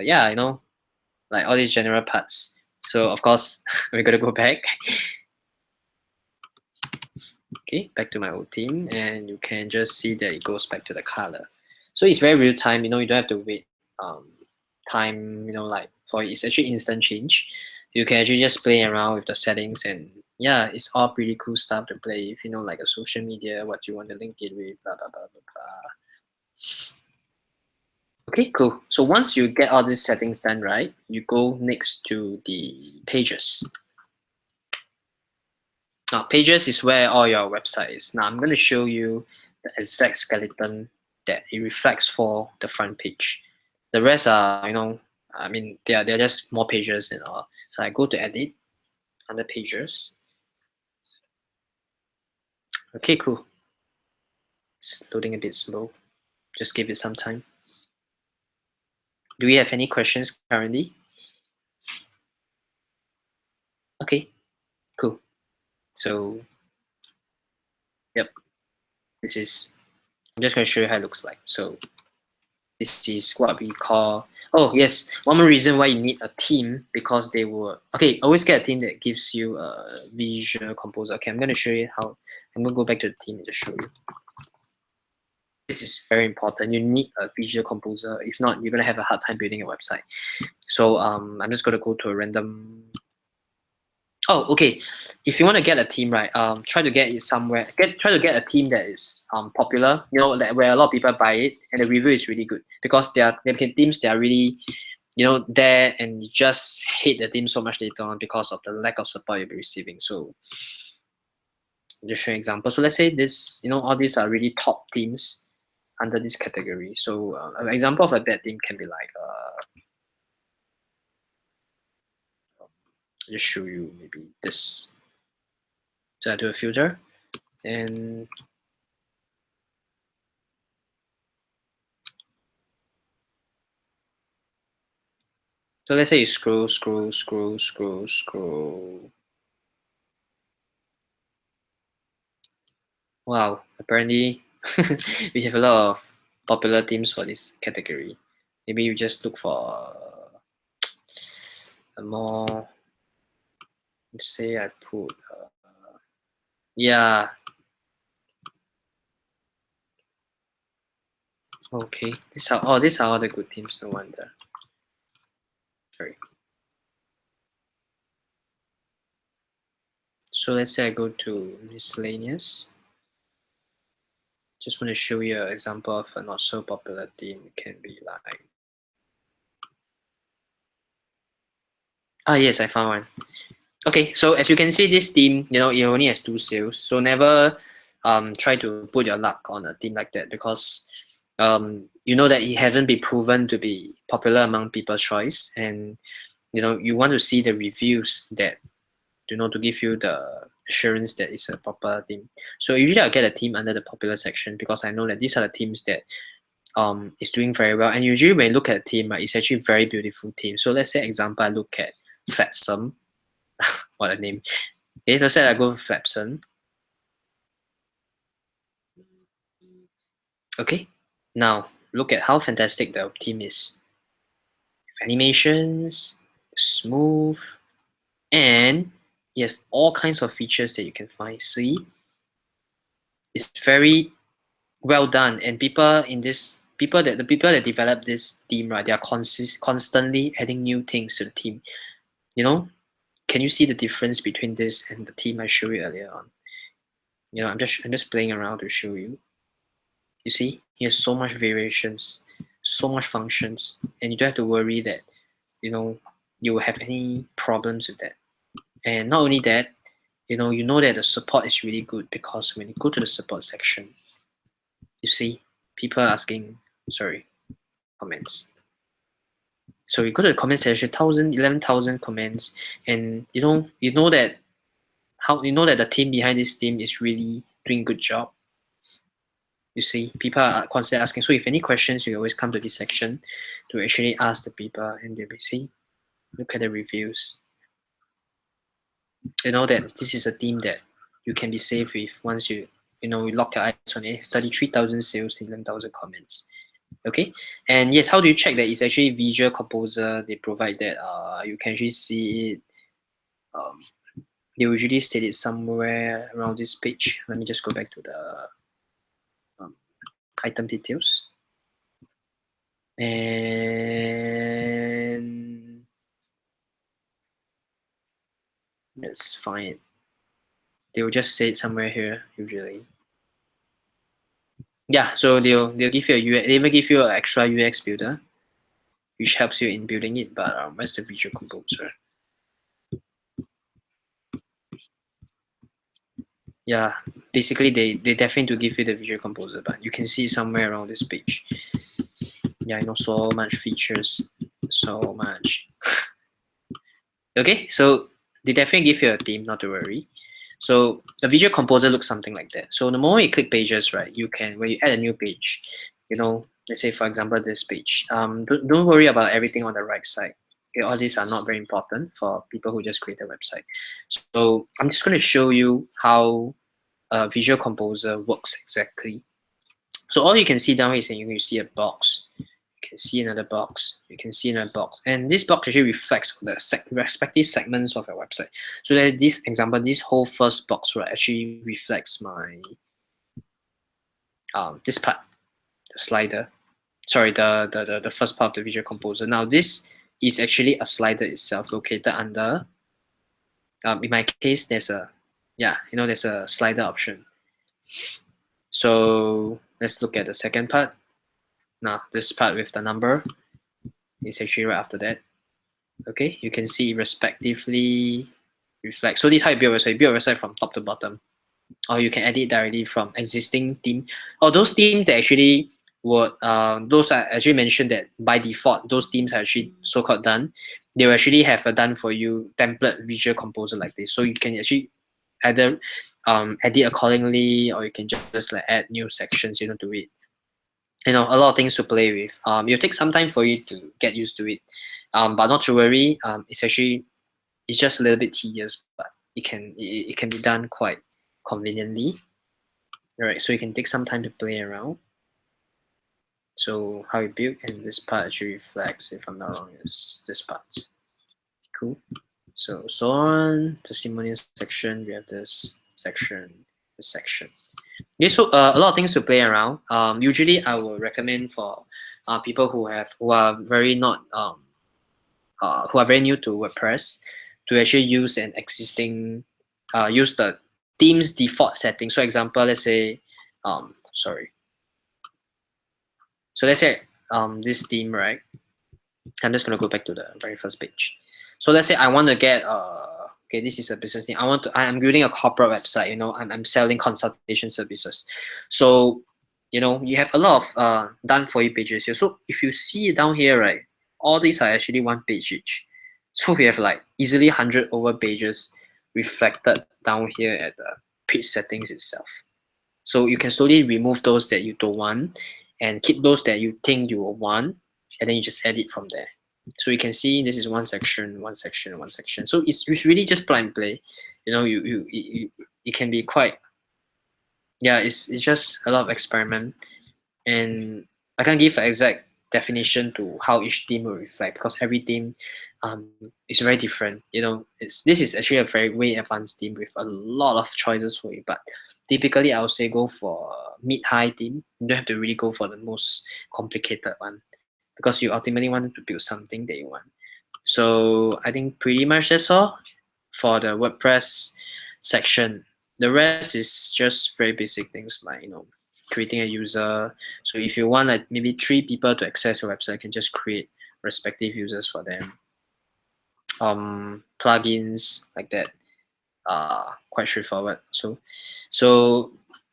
like all these general parts. So of course we're gonna go back. Okay, back to my old theme, and you can just see that it goes back to the color. So it's very real time. You don't have to wait time. Like for it's actually instant change. You can actually just play around with the settings, and yeah, it's all pretty cool stuff to play. If like a social media, what you want to link it with, blah blah blah blah blah. Okay, cool. So once you get all these settings done, right, you go next to the pages. Now, pages is where all your website is. Now, I'm going to show you the exact skeleton that it reflects for the front page. The rest are, I mean, they're just more pages and all. So I go to edit under pages. Okay, cool. It's loading a bit slow. Just give it some time. Do we have any questions currently? Okay, cool. So, yep, this is, I'm just going to show you how it looks like. So this is what we call, oh yes, one more reason why you need a team, because they will, okay, always get a team that gives you a visual composer. Okay, I'm going to show you how, I'm going to go back to the team and just show you. It is very important. You need a visual composer. If not, you're going to have a hard time building a website. So I'm just going to go to a random. Oh, okay. If you want to get a team, right, try to get it somewhere. Try to get a team that is popular. You know, that where a lot of people buy it and the review is really good, because there became teams that are really, there, and you just hate the team so much later on because of the lack of support you'll be receiving. So just show an example. So let's say this, all these are really top teams under this category. So an example of a bad team can be like just show you maybe this. So I do a filter, and so let's say you scroll. Wow, apparently we have a lot of popular themes for this category. Maybe you just look for a more, let's say I put, yeah, okay. These are all the good themes, no wonder. Sorry. So let's say I go to miscellaneous. Just want to show you an example of a not so popular theme. It can be like, yes, I found one. Okay, so as you can see, this theme, it only has 2 sales. So never try to put your luck on a theme like that, because you know that it hasn't been proven to be popular among people's choice, and you want to see the reviews that to give you the assurance that it's a proper theme. So usually I'll get a theme under the popular section, because I know that these are the themes that is doing very well. And usually when you look at a theme, right, it's actually very beautiful theme. So let's say example, I look at Flatsum. What a name. Okay, let's say I go for Flapson. Okay, now look at how fantastic the theme is. Animations, smooth, and you have all kinds of features that you can find. See, it's very well done, and the people that develop this theme, right, they are constantly adding new things to the theme. Can you see the difference between this and the theme I showed you earlier on? I'm just playing around to show you. You see, he has so much variations, so much functions, and you don't have to worry that you will have any problems with that. And not only that, you know that the support is really good, because when you go to the support section, you see people are asking, sorry, comments. So you go to the comment section, 11,000 comments, and you know that the team behind this team is really doing a good job. You see, people are constantly asking. So if any questions, you always come to this section to actually ask the people, and they will see, look at the reviews. You know that this is a team that you can be safe with once you lock your eyes on it. 33,000 sales, 11,000 comments. Okay, and yes, how do you check that it's actually Visual Composer? They provide that. You can actually see it. They usually state it somewhere around this page. Let me just go back to the item details. And let's find it. They will just say it somewhere here, usually. Yeah, so they'll give you a UX, they even give you an extra UX builder, which helps you in building it. But where's the Visual Composer? Yeah, basically they definitely do give you the Visual Composer, but you can see somewhere around this page. Yeah, so much features, so much. Okay, so they definitely give you a theme, not to worry. So the Visual Composer looks something like that. So the moment you click pages, right, you can, when you add a new page, let's say for example this page, don't worry about everything on the right side. Okay, all these are not very important for people who just create a website. So I'm just going to show you how Visual Composer works exactly. So all you can see down here is you can see a box. You can see another box. You can see another box, and this box actually reflects the respective segments of your website. So that this example, this whole first box right actually reflects my this part, the slider. Sorry, the first part of the Visual Composer. Now this is actually a slider itself located under. In my case, there's a there's a slider option. So let's look at the second part. Now this part with the number is actually right after that. Okay, you can see respectively reflect. So this is how you build a website. You build a website from top to bottom, or you can edit directly from existing theme. Or those themes that actually would those are actually mentioned that by default those themes are actually so-called done. They will actually have a done for you template Visual Composer like this. So you can actually either edit accordingly, or you can just like add new sections to it. A lot of things to play with. It'll take some time for you to get used to it. But not to worry. It's just a little bit tedious, but it can be done quite conveniently. Alright, so you can take some time to play around. So how you build, and this part actually reflects, if I'm not wrong, is this part. Cool. So on testimonial section, we have this section, this section. Okay, so a lot of things to play around. Usually I would recommend for people who are very not who are very new to WordPress to actually use an existing use the theme's default setting. So example, let's say sorry. So let's say this theme, right? I'm just gonna go back to the very first page. So let's say I want to get okay, this is a business thing. I'm building a corporate website, I'm selling consultation services. So you have a lot of done for you pages here. So if you see down here, right, all these are actually one page each. So we have like easily 100 over pages reflected down here at the page settings itself. So you can slowly remove those that you don't want and keep those that you think you will want, and then you just edit from there. So you can see this is one section, one section, one section. So it's really just plug and play. It can be quite, yeah, it's just a lot of experiment, and I can't give an exact definition to how each theme will reflect, because every theme is very different. This is actually a very way advanced theme with a lot of choices for you, but typically I would say go for a mid-high theme. You don't have to really go for the most complicated one, because you ultimately want to build something that you want. So I think pretty much that's all for the WordPress section. The rest is just very basic things like creating a user. So if you want like maybe 3 people to access your website, you can just create respective users for them. Plugins like that are quite straightforward. So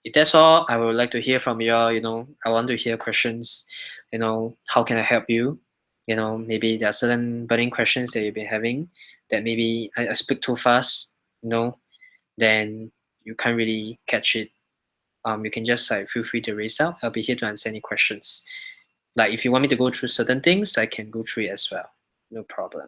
if that's all, I would like to hear from you all. I want to hear questions. How can I help you? Maybe there are certain burning questions that you've been having that maybe I speak too fast, then you can't really catch it. You can just like feel free to raise out. I'll be here to answer any questions. Like if you want me to go through certain things, I can go through it as well. No problem.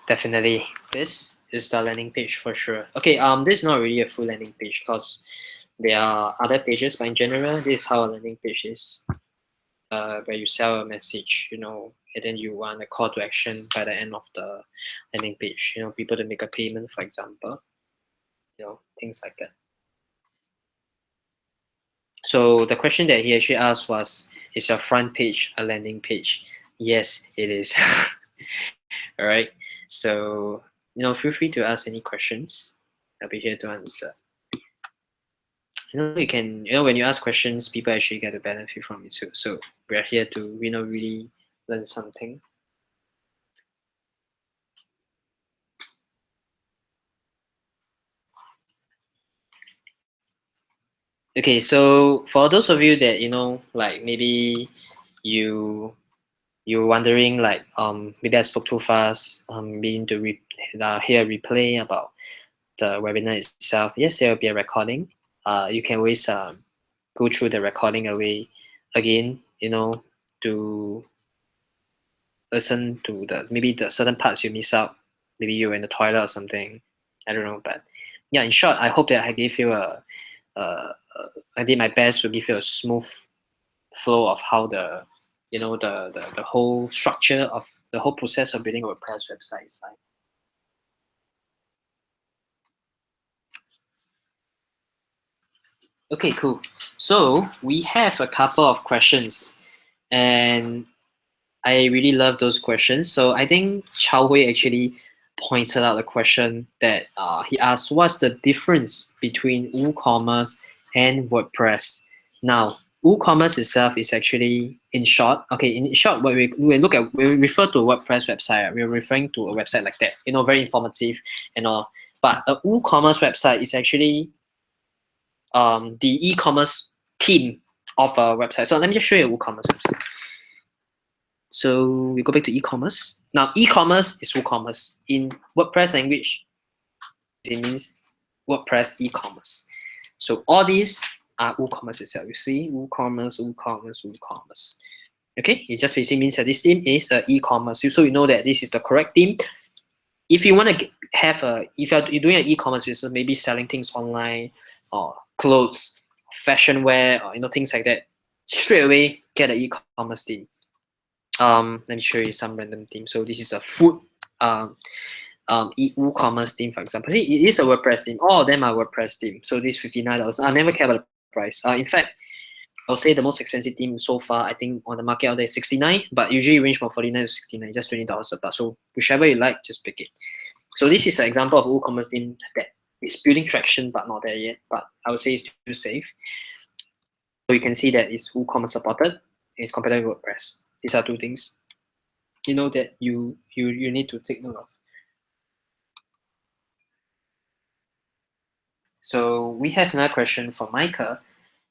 Definitely. This is the landing page for sure. Okay, this is not really a full landing page because There are other pages, but in general, this is how a landing page is. Where you sell a message, and then you want a call to action by the end of the landing page. People to make a payment, for example. Things like that. So the question that he actually asked was, is your front page a landing page? Yes, it is. All right. So, feel free to ask any questions. I'll be here to answer. You can, when you ask questions, people actually get a benefit from it too. So we're here to, really learn something. Okay, so for those of you that like maybe you're wondering like maybe I spoke too fast, maybe to hear a replay about the webinar itself. Yes, there will be a recording. You can always go through the recording away again, to listen to maybe the certain parts you miss out. Maybe you're in the toilet or something. I don't know, but yeah. In short, I hope that I gave you I did my best to give you a smooth flow of how the whole structure of the whole process of building a WordPress website is like. Okay, cool. So we have a couple of questions, and I really love those questions. So I think Chao Hui actually pointed out a question that he asked, what's the difference between WooCommerce and WordPress? Now, WooCommerce itself is actually, in short, when we refer to a WordPress website, we're referring to a website like that, very informative and all. But a WooCommerce website is actually the e-commerce team of a website. So let me just show you a WooCommerce website. So we go back to e-commerce. Now, e-commerce is WooCommerce. In WordPress language, it means WordPress e-commerce. So all these are WooCommerce itself. You see, WooCommerce, WooCommerce, WooCommerce. Okay, it just basically means that this theme is e-commerce. So you know that this is the correct theme. If you want to if you're doing an e-commerce business, maybe selling things online or clothes, fashion wear, or things like that, straight away get an e-commerce theme. Let me show you some random theme. So this is a food WooCommerce theme, for example. See, it is a WordPress theme. All of them are WordPress theme. So this $59. I never care about the price. In fact, I would say the most expensive theme so far, I think on the market out there is $69, but usually range from $49 to $69, just $20 a plus. So whichever you like, just pick it. So this is an example of WooCommerce theme that is building traction, but not there yet. But I would say it's still safe. So you can see that it's WooCommerce supported and it's compatible with WordPress. These are two things that you need to take note of. So we have another question from Micah.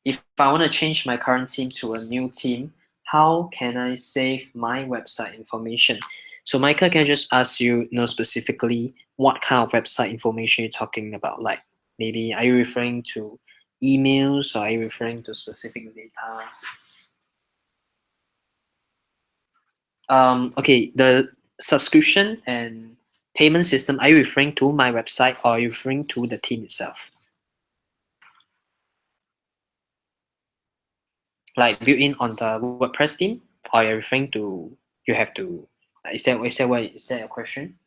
If I want to change my current theme to a new theme, how can I save my website information? So Micah, can I just ask you, specifically what kind of website information you're talking about? Like maybe are you referring to emails, or are you referring to specific data? Okay, the subscription and payment system, are you referring to my website, or are you referring to the theme itself? Like built in on the WordPress theme, or are you referring to you have to? Is that a question?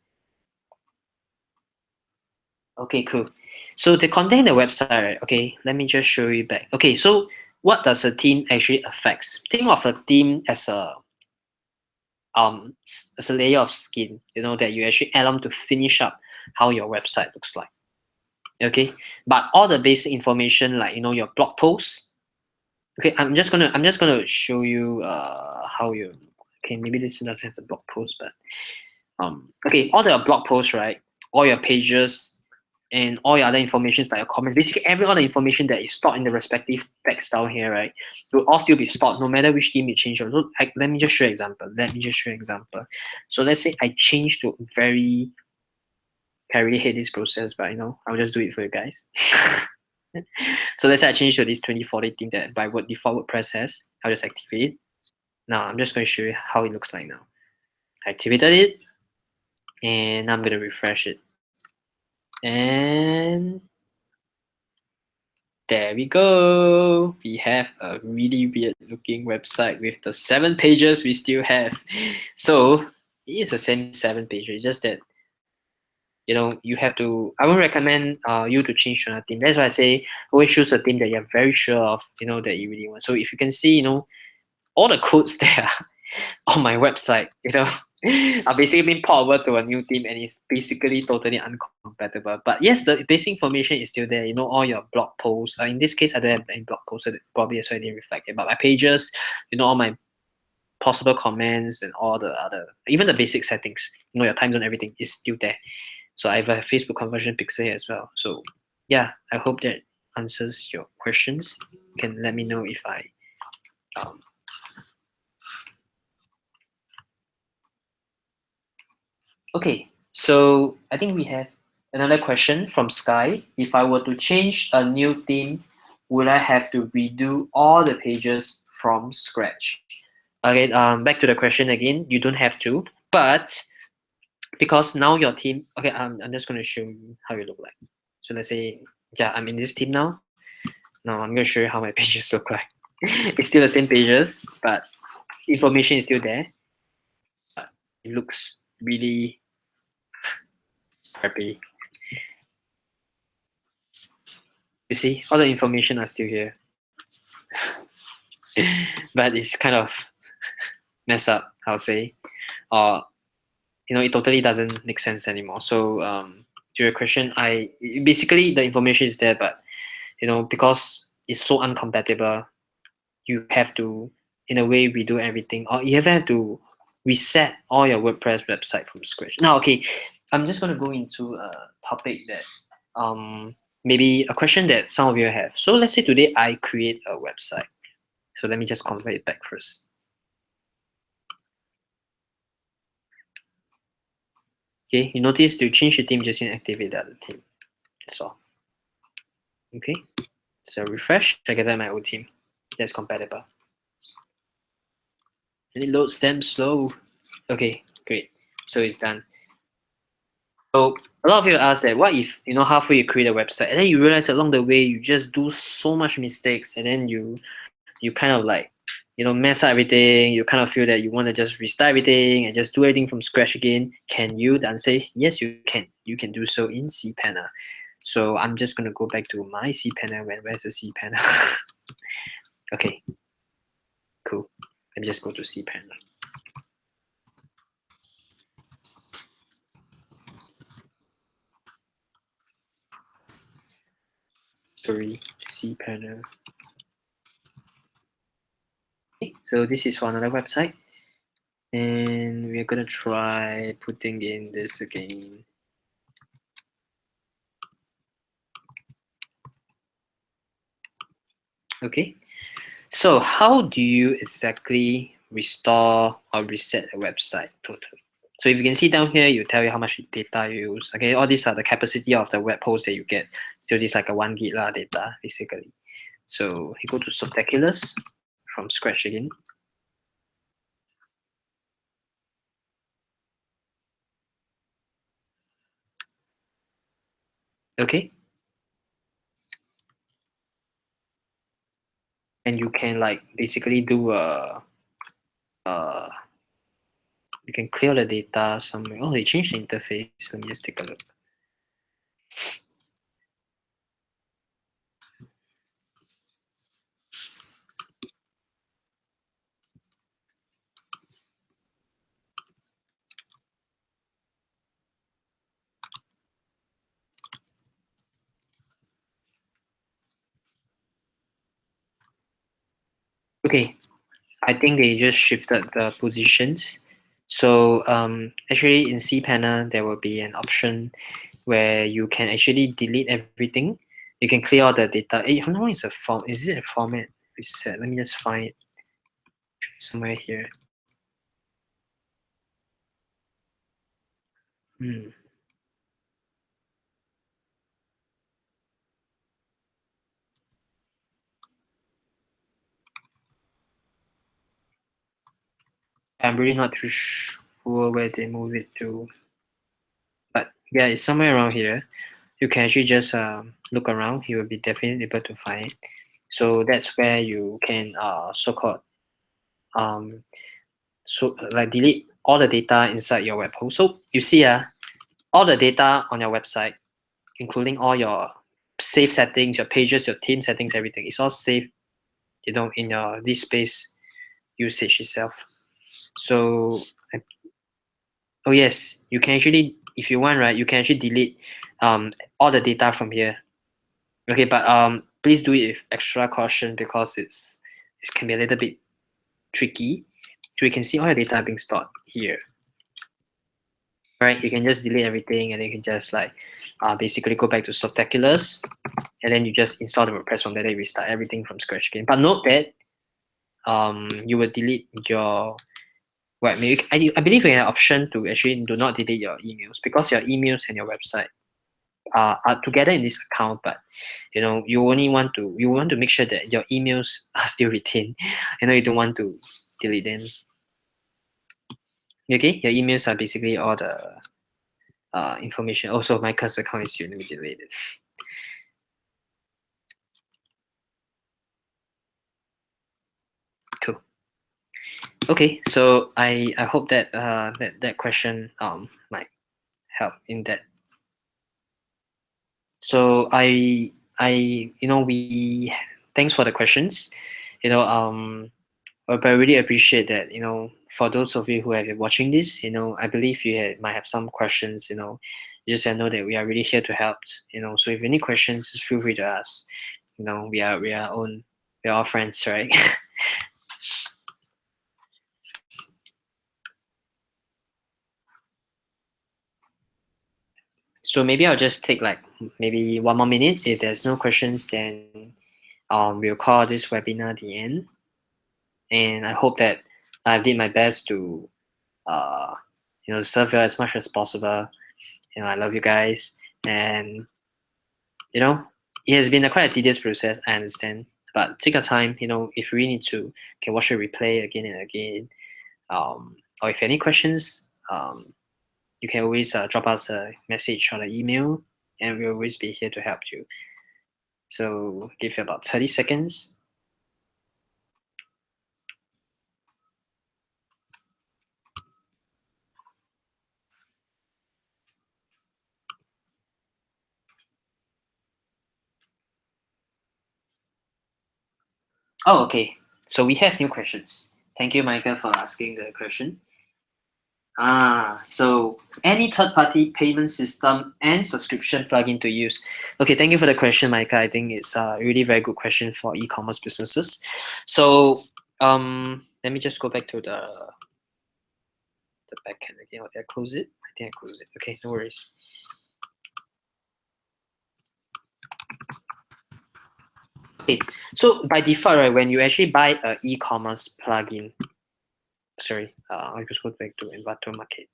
Okay, cool. So the content in the website, right? Okay, let me just show you back. Okay, so what does a theme actually affects? Think of a theme as a layer of skin, that you actually add on to finish up how your website looks like. Okay, but all the basic information, like your blog posts. Okay, I'm just gonna show you how you. Okay, maybe this doesn't have the blog post, but okay, all the blog posts, right? All your pages and all your other information like your comments, basically every other information that is stored in the respective text down here, right? Will all still be stored no matter which theme you change. So let me just show you an example. So let's say I change to very. I really hate this process, but I'll just do it for you guys. So let's say I change to this 2040 theme that by default WordPress has. I'll just activate it. Now I'm just going to show you how it looks like now. I activated it, and I'm going to refresh it. And There we go. We have a really weird looking website with the 7 pages we still have. So it is the same 7 pages. It's just that you have to. I won't recommend you to change to another theme. That's why I say always choose a theme that you're very sure of. That you really want. So if you can see, all the codes there on my website, are basically being ported over to a new theme, and it's basically totally uncompatible. But yes, the basic information is still there. All your blog posts. In this case, I don't have any blog posts, so that probably that's why I didn't reflect it. But my pages, all my possible comments and all the other, even the basic settings, your time zone, everything is still there. So I have a Facebook conversion pixel here as well. So yeah, I hope that answers your questions. You can let me know if I Okay, so I think we have another question from Sky. If I were to change a new theme, would I have to redo all the pages from scratch? Okay, back to the question again. You don't have to, but because now your theme. Okay, I'm just going to show you how you look like. So let's say, yeah, I'm in this theme now. Now I'm going to show you how my pages look like. It's still the same pages, but information is still there. But it looks really crappy. You see, all the information are still here. But it's kind of messed up, I'll say. Or it totally doesn't make sense anymore. So to your question, basically the information is there, but because it's so uncompatible, you have to in a way redo everything, or you even have to reset all your WordPress website from scratch. Now, okay, I'm just gonna go into a topic that maybe a question that some of you have. So let's say today I create a website. So let me just convert it back first. Okay, you notice to change the theme, just need to activate the other theme. That's all. Okay, so refresh, I get that my old theme. That's compatible. And it loads them slow. Okay, great. So it's done. So a lot of you ask that, what if halfway you create a website and then you realize along the way you just do so much mistakes, and then you kind of like mess up everything. You kind of feel that you want to just restart everything and just do everything from scratch again. Can you? The answer is yes, you can. You can do so in cPanel. So I'm just gonna go back to my cPanel. Where's the cPanel? Okay, cool. Let me just go to cPanel. Sorry, cPanel. Okay, so this is for another website, and we're gonna try putting in this again. Okay, so how do you exactly restore or reset a website totally? So if you can see down here, you tell you how much data you use. Okay, all these are the capacity of the web host that you get. So this is like a 1 gig data basically. So you go to Spectaculars from scratch again. Okay, and you can like basically do you can clear the data somewhere. Oh, they changed the interface. Let me just take a look. Okay, I think they just shifted the positions. So actually in cPanel, there will be an option where you can actually delete everything. You can clear all the data. Hey, how long is a form? Is it a format reset? Let me just find it somewhere here. I'm really not too sure where they move it to. But yeah, it's somewhere around here. You can actually just look around, you will be definitely able to find it. So that's where you can so-called like delete all the data inside your web host. So you see all the data on your website, including all your save settings, your pages, your theme settings, everything is all saved, in your disk space usage itself. So oh yes, you can actually, if you want, right, you can actually delete all the data from here. Okay, but please do it with extra caution because it can be a little bit tricky. So you can see all your data being stored here. Right, you can just delete everything and then you can just like basically go back to Spectaculars and then you just install the WordPress from there and restart everything from scratch again. But note that you will delete your webmail. I believe you have an option to actually do not delete your emails because your emails and your website are together in this account, but you want to make sure that your emails are still retained. You don't want to delete them. Okay, your emails are basically all the information. Also, my cursor account is here. Let me delete it. Cool. Okay, so I hope that that question might help in that. So we thanks for the questions. But I really appreciate that. For those of you who have been watching this, I believe might have some questions. Just know that we are really here to help. So if any questions, just feel free to ask. We are all friends, right? So maybe I'll just take like maybe 1 more minute. If there's no questions, then we'll call this webinar the end. And I hope that I did my best to uh, serve you as much as possible. I love you guys, and it has been quite a tedious process. I understand, but take your time. If you really need to, you can watch a replay again and again. Or if any questions, you can always drop us a message on the email, and we'll always be here to help you. So give you about 30 seconds. Oh, okay. So we have new questions. Thank you, Michael, for asking the question. So any third-party payment system and subscription plugin to use? Okay, thank you for the question, Micah. I think it's a really very good question for e-commerce businesses. So let me just go back to the backend again. Did I close it? I think I closed it. Okay, no worries. Okay, so by default, right, when you actually buy an e-commerce plugin, sorry, I'll just go back to Envato Market.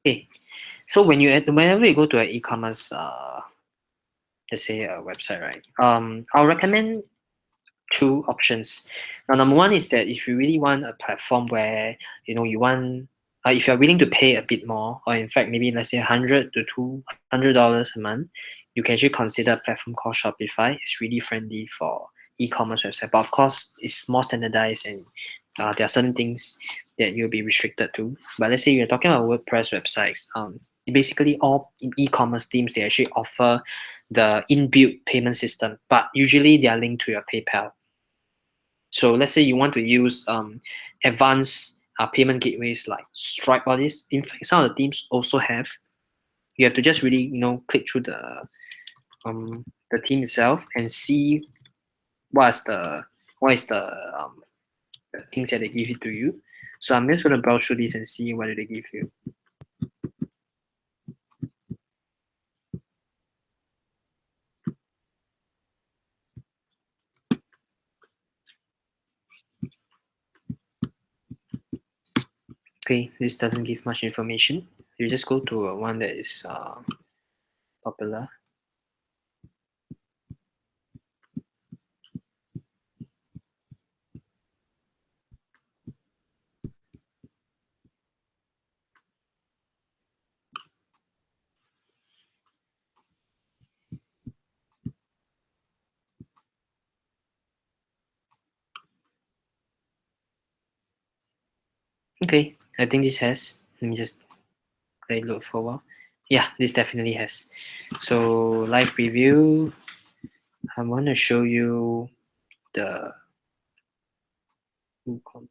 Okay, so whenever you go to an e-commerce, let's say a website, right? I'll recommend two options. Now, number one is that if you really want a platform where you want, if you're willing to pay a bit more, or in fact maybe let's say $100 to $200 a month, you can actually consider a platform called Shopify. It's really friendly for e-commerce website, but of course it's more standardized and there are certain things that you'll be restricted to. But let's say you're talking about WordPress websites, basically all e-commerce teams, they actually offer the inbuilt payment system, but usually they are linked to your PayPal. So let's say you want to use advanced payment gateways like Stripe or this. In fact, some of the teams also have. You have to just really click through the team itself and see what is the things that they give it to you. So I'm just going to browse through this and see what do they give you. Okay, this doesn't give much information. You just go to one that is popular. Okay, I think this has. Let me just let it load for a while. Yeah, this definitely has. So live preview. I want to show you the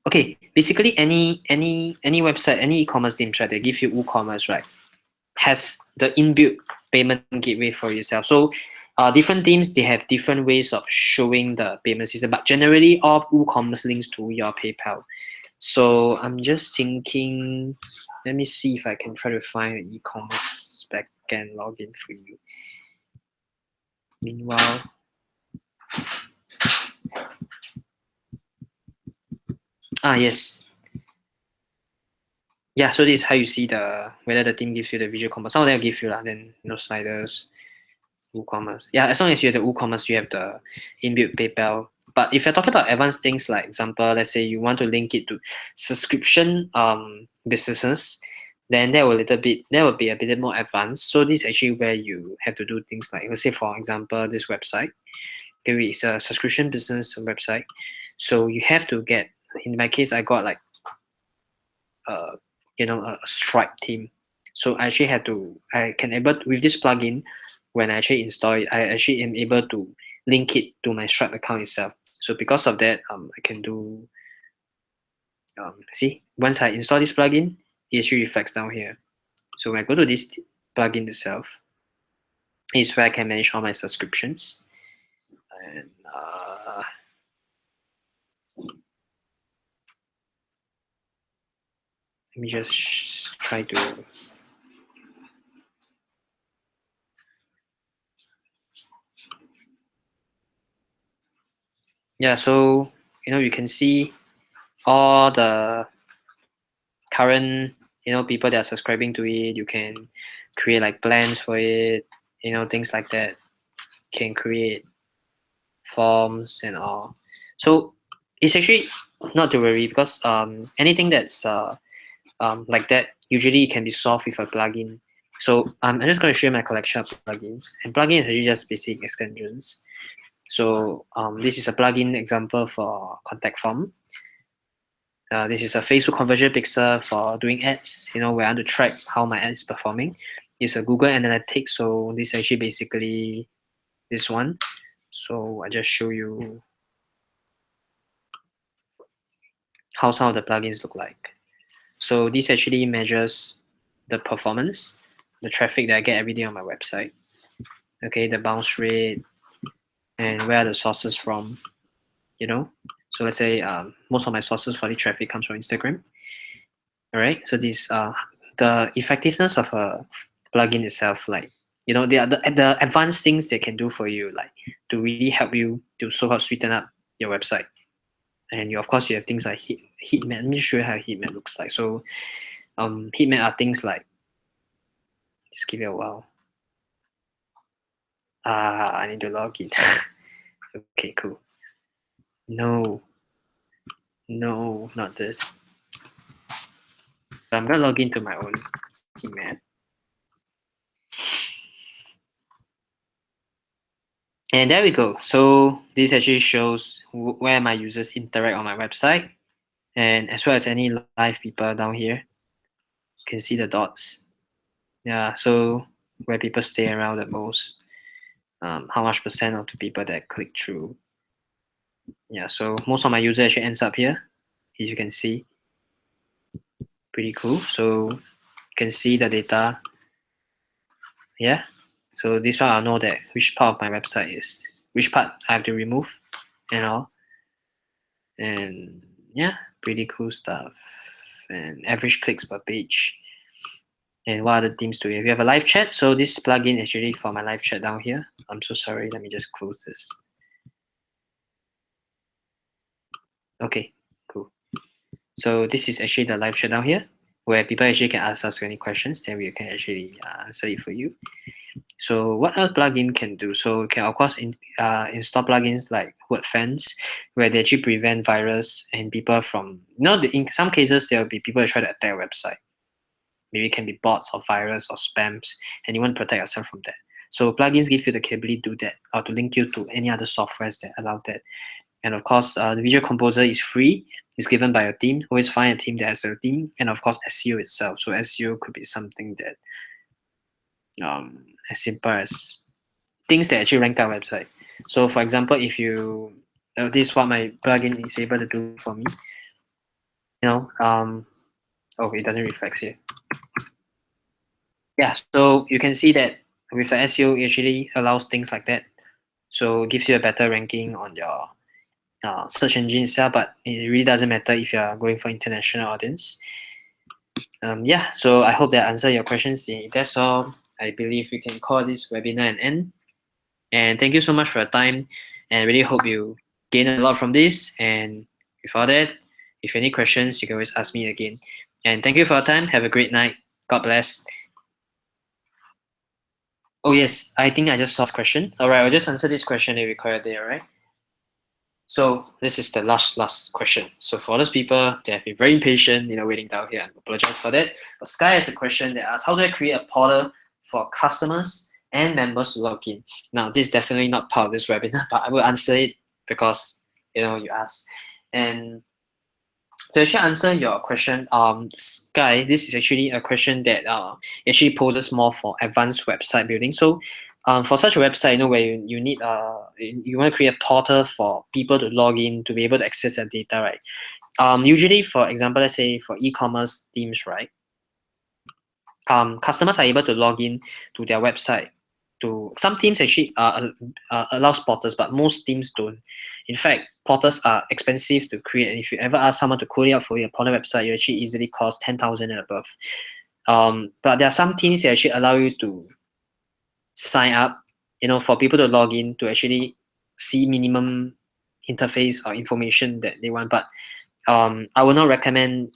okay. Basically, any website, any e-commerce themes, right? They give you WooCommerce, right? Has the inbuilt payment gateway for yourself. So different themes, they have different ways of showing the payment system, but generally all WooCommerce links to your PayPal. So I'm just thinking, let me see if I can try to find an e-commerce backend login for you. Meanwhile, yes. Yeah, so this is how you see the whether the theme gives you the visual commerce. Some of them will give you then sliders, WooCommerce. Yeah, as long as you have the WooCommerce, you have the inbuilt PayPal. But if you're talking about advanced things, like example, let's say you want to link it to subscription businesses, then that will be a bit more advanced. So this is actually where you have to do things like, let's say for example, this website. Okay, it's a subscription business website. So you have to get, in my case, I got like uh, a Stripe theme. So I actually I can able with this plugin, when I actually install it, I actually am able to link it to my Stripe account itself. So because of that, I can do, see, once I install this plugin, it actually reflects down here. So when I go to this plugin itself, is where I can manage all my subscriptions. And let me just try to so you can see all the current people that are subscribing to it. You can create like plans for it, things like that. Can create forms and all. So it's actually not to worry, because anything that's like that usually can be solved with a plugin. So I'm just going to show you my collection of plugins, and plugin is actually just basic extensions. So this is a plugin example for contact form. This is a Facebook conversion pixel for doing ads, where I want to track how my ad is performing. It's a Google Analytics, so this is actually basically this one. So I just show you how some of the plugins look like. So this actually measures the performance, the traffic that I get every day on my website. Okay, the bounce rate, and where are the sources from, So let's say most of my sources for the traffic comes from Instagram. All right, so this the effectiveness of a plugin itself, like the advanced things they can do for you, like to really help you to so-called sweeten up your website. And of course you have things like heat map. Let me show you how heat map looks like. So heat map are things like, just give it a while. I need to log in. Okay, cool. No, not this. I'm gonna log into my own heat map. And there we go. So this actually shows where my users interact on my website, and as well as any live people down here. You can see the dots. Yeah, so where people stay around the most, how much percent of the people that click through. Yeah, so most of my users actually ends up here, as you can see. Pretty cool. So you can see the data. Yeah. So this one I'll know that which part of my website is, which part I have to remove and all. And yeah, pretty cool stuff. And average clicks per page. And what other themes do we have? We have a live chat. So this plugin actually for my live chat down here. I'm so sorry. Let me just close this. Okay, cool. So this is actually the live chat down here, where people actually can ask us any questions. Then we can actually answer it for you. So what else plugin can do? So can of course install plugins like Wordfence, where they actually prevent virus and people from, in some cases there will be people who try to attack a website. Maybe it can be bots or virus or spams, and you want to protect yourself from that. So plugins give you the capability to do that, or to link you to any other softwares that allow that. And of course, the Visual Composer is free. is given by your team. Always find a team that has a team, and of course SEO itself. So SEO could be something that as simple as things that actually rank our website. So for example, if you this is what my plugin is able to do for me. Oh, it doesn't reflect here. Yeah, so you can see that with the SEO, it actually allows things like that. So it gives you a better ranking on your search engine itself, but it really doesn't matter if you are going for international audience. Yeah, so I hope that answered your questions. If that's all, I believe we can call this webinar an end. And thank you so much for your time, and I really hope you gain a lot from this. And before that, if you have any questions, you can always ask me again. And thank you for your time. Have a great night. God bless. Oh yes, I think I just saw this question. All right, I'll just answer this question that we required there, all right? So this is the last question. So for those people that have been very impatient, waiting down here, I apologize for that. But Sky has a question that asks, how do I create a portal for customers and members to log in? Now, this is definitely not part of this webinar, but I will answer it because you asked. And to actually answer your question, Sky, this is actually a question that actually poses more for advanced website building. So for such a website, where you need you want to create a portal for people to log in to be able to access their data, right? Usually, for example, let's say for e-commerce teams, right? Customers are able to log in to their website. Some teams actually allows portals, but most teams don't. In fact, portals are expensive to create, and if you ever ask someone to code it up for you, a portal website, you actually easily cost 10,000 and above. But there are some teams that actually allow you to sign up, for people to log in to actually see minimum interface or information that they want. But I will not recommend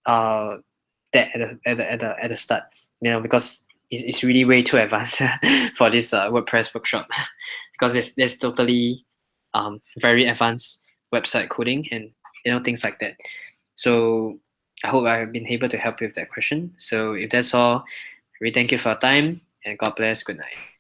that at the start, because it's really way too advanced for this WordPress workshop, because there's totally very advanced website coding and things like that. So I hope I have been able to help you with that question. So if that's all, really thank you for your time, and God bless. Good night.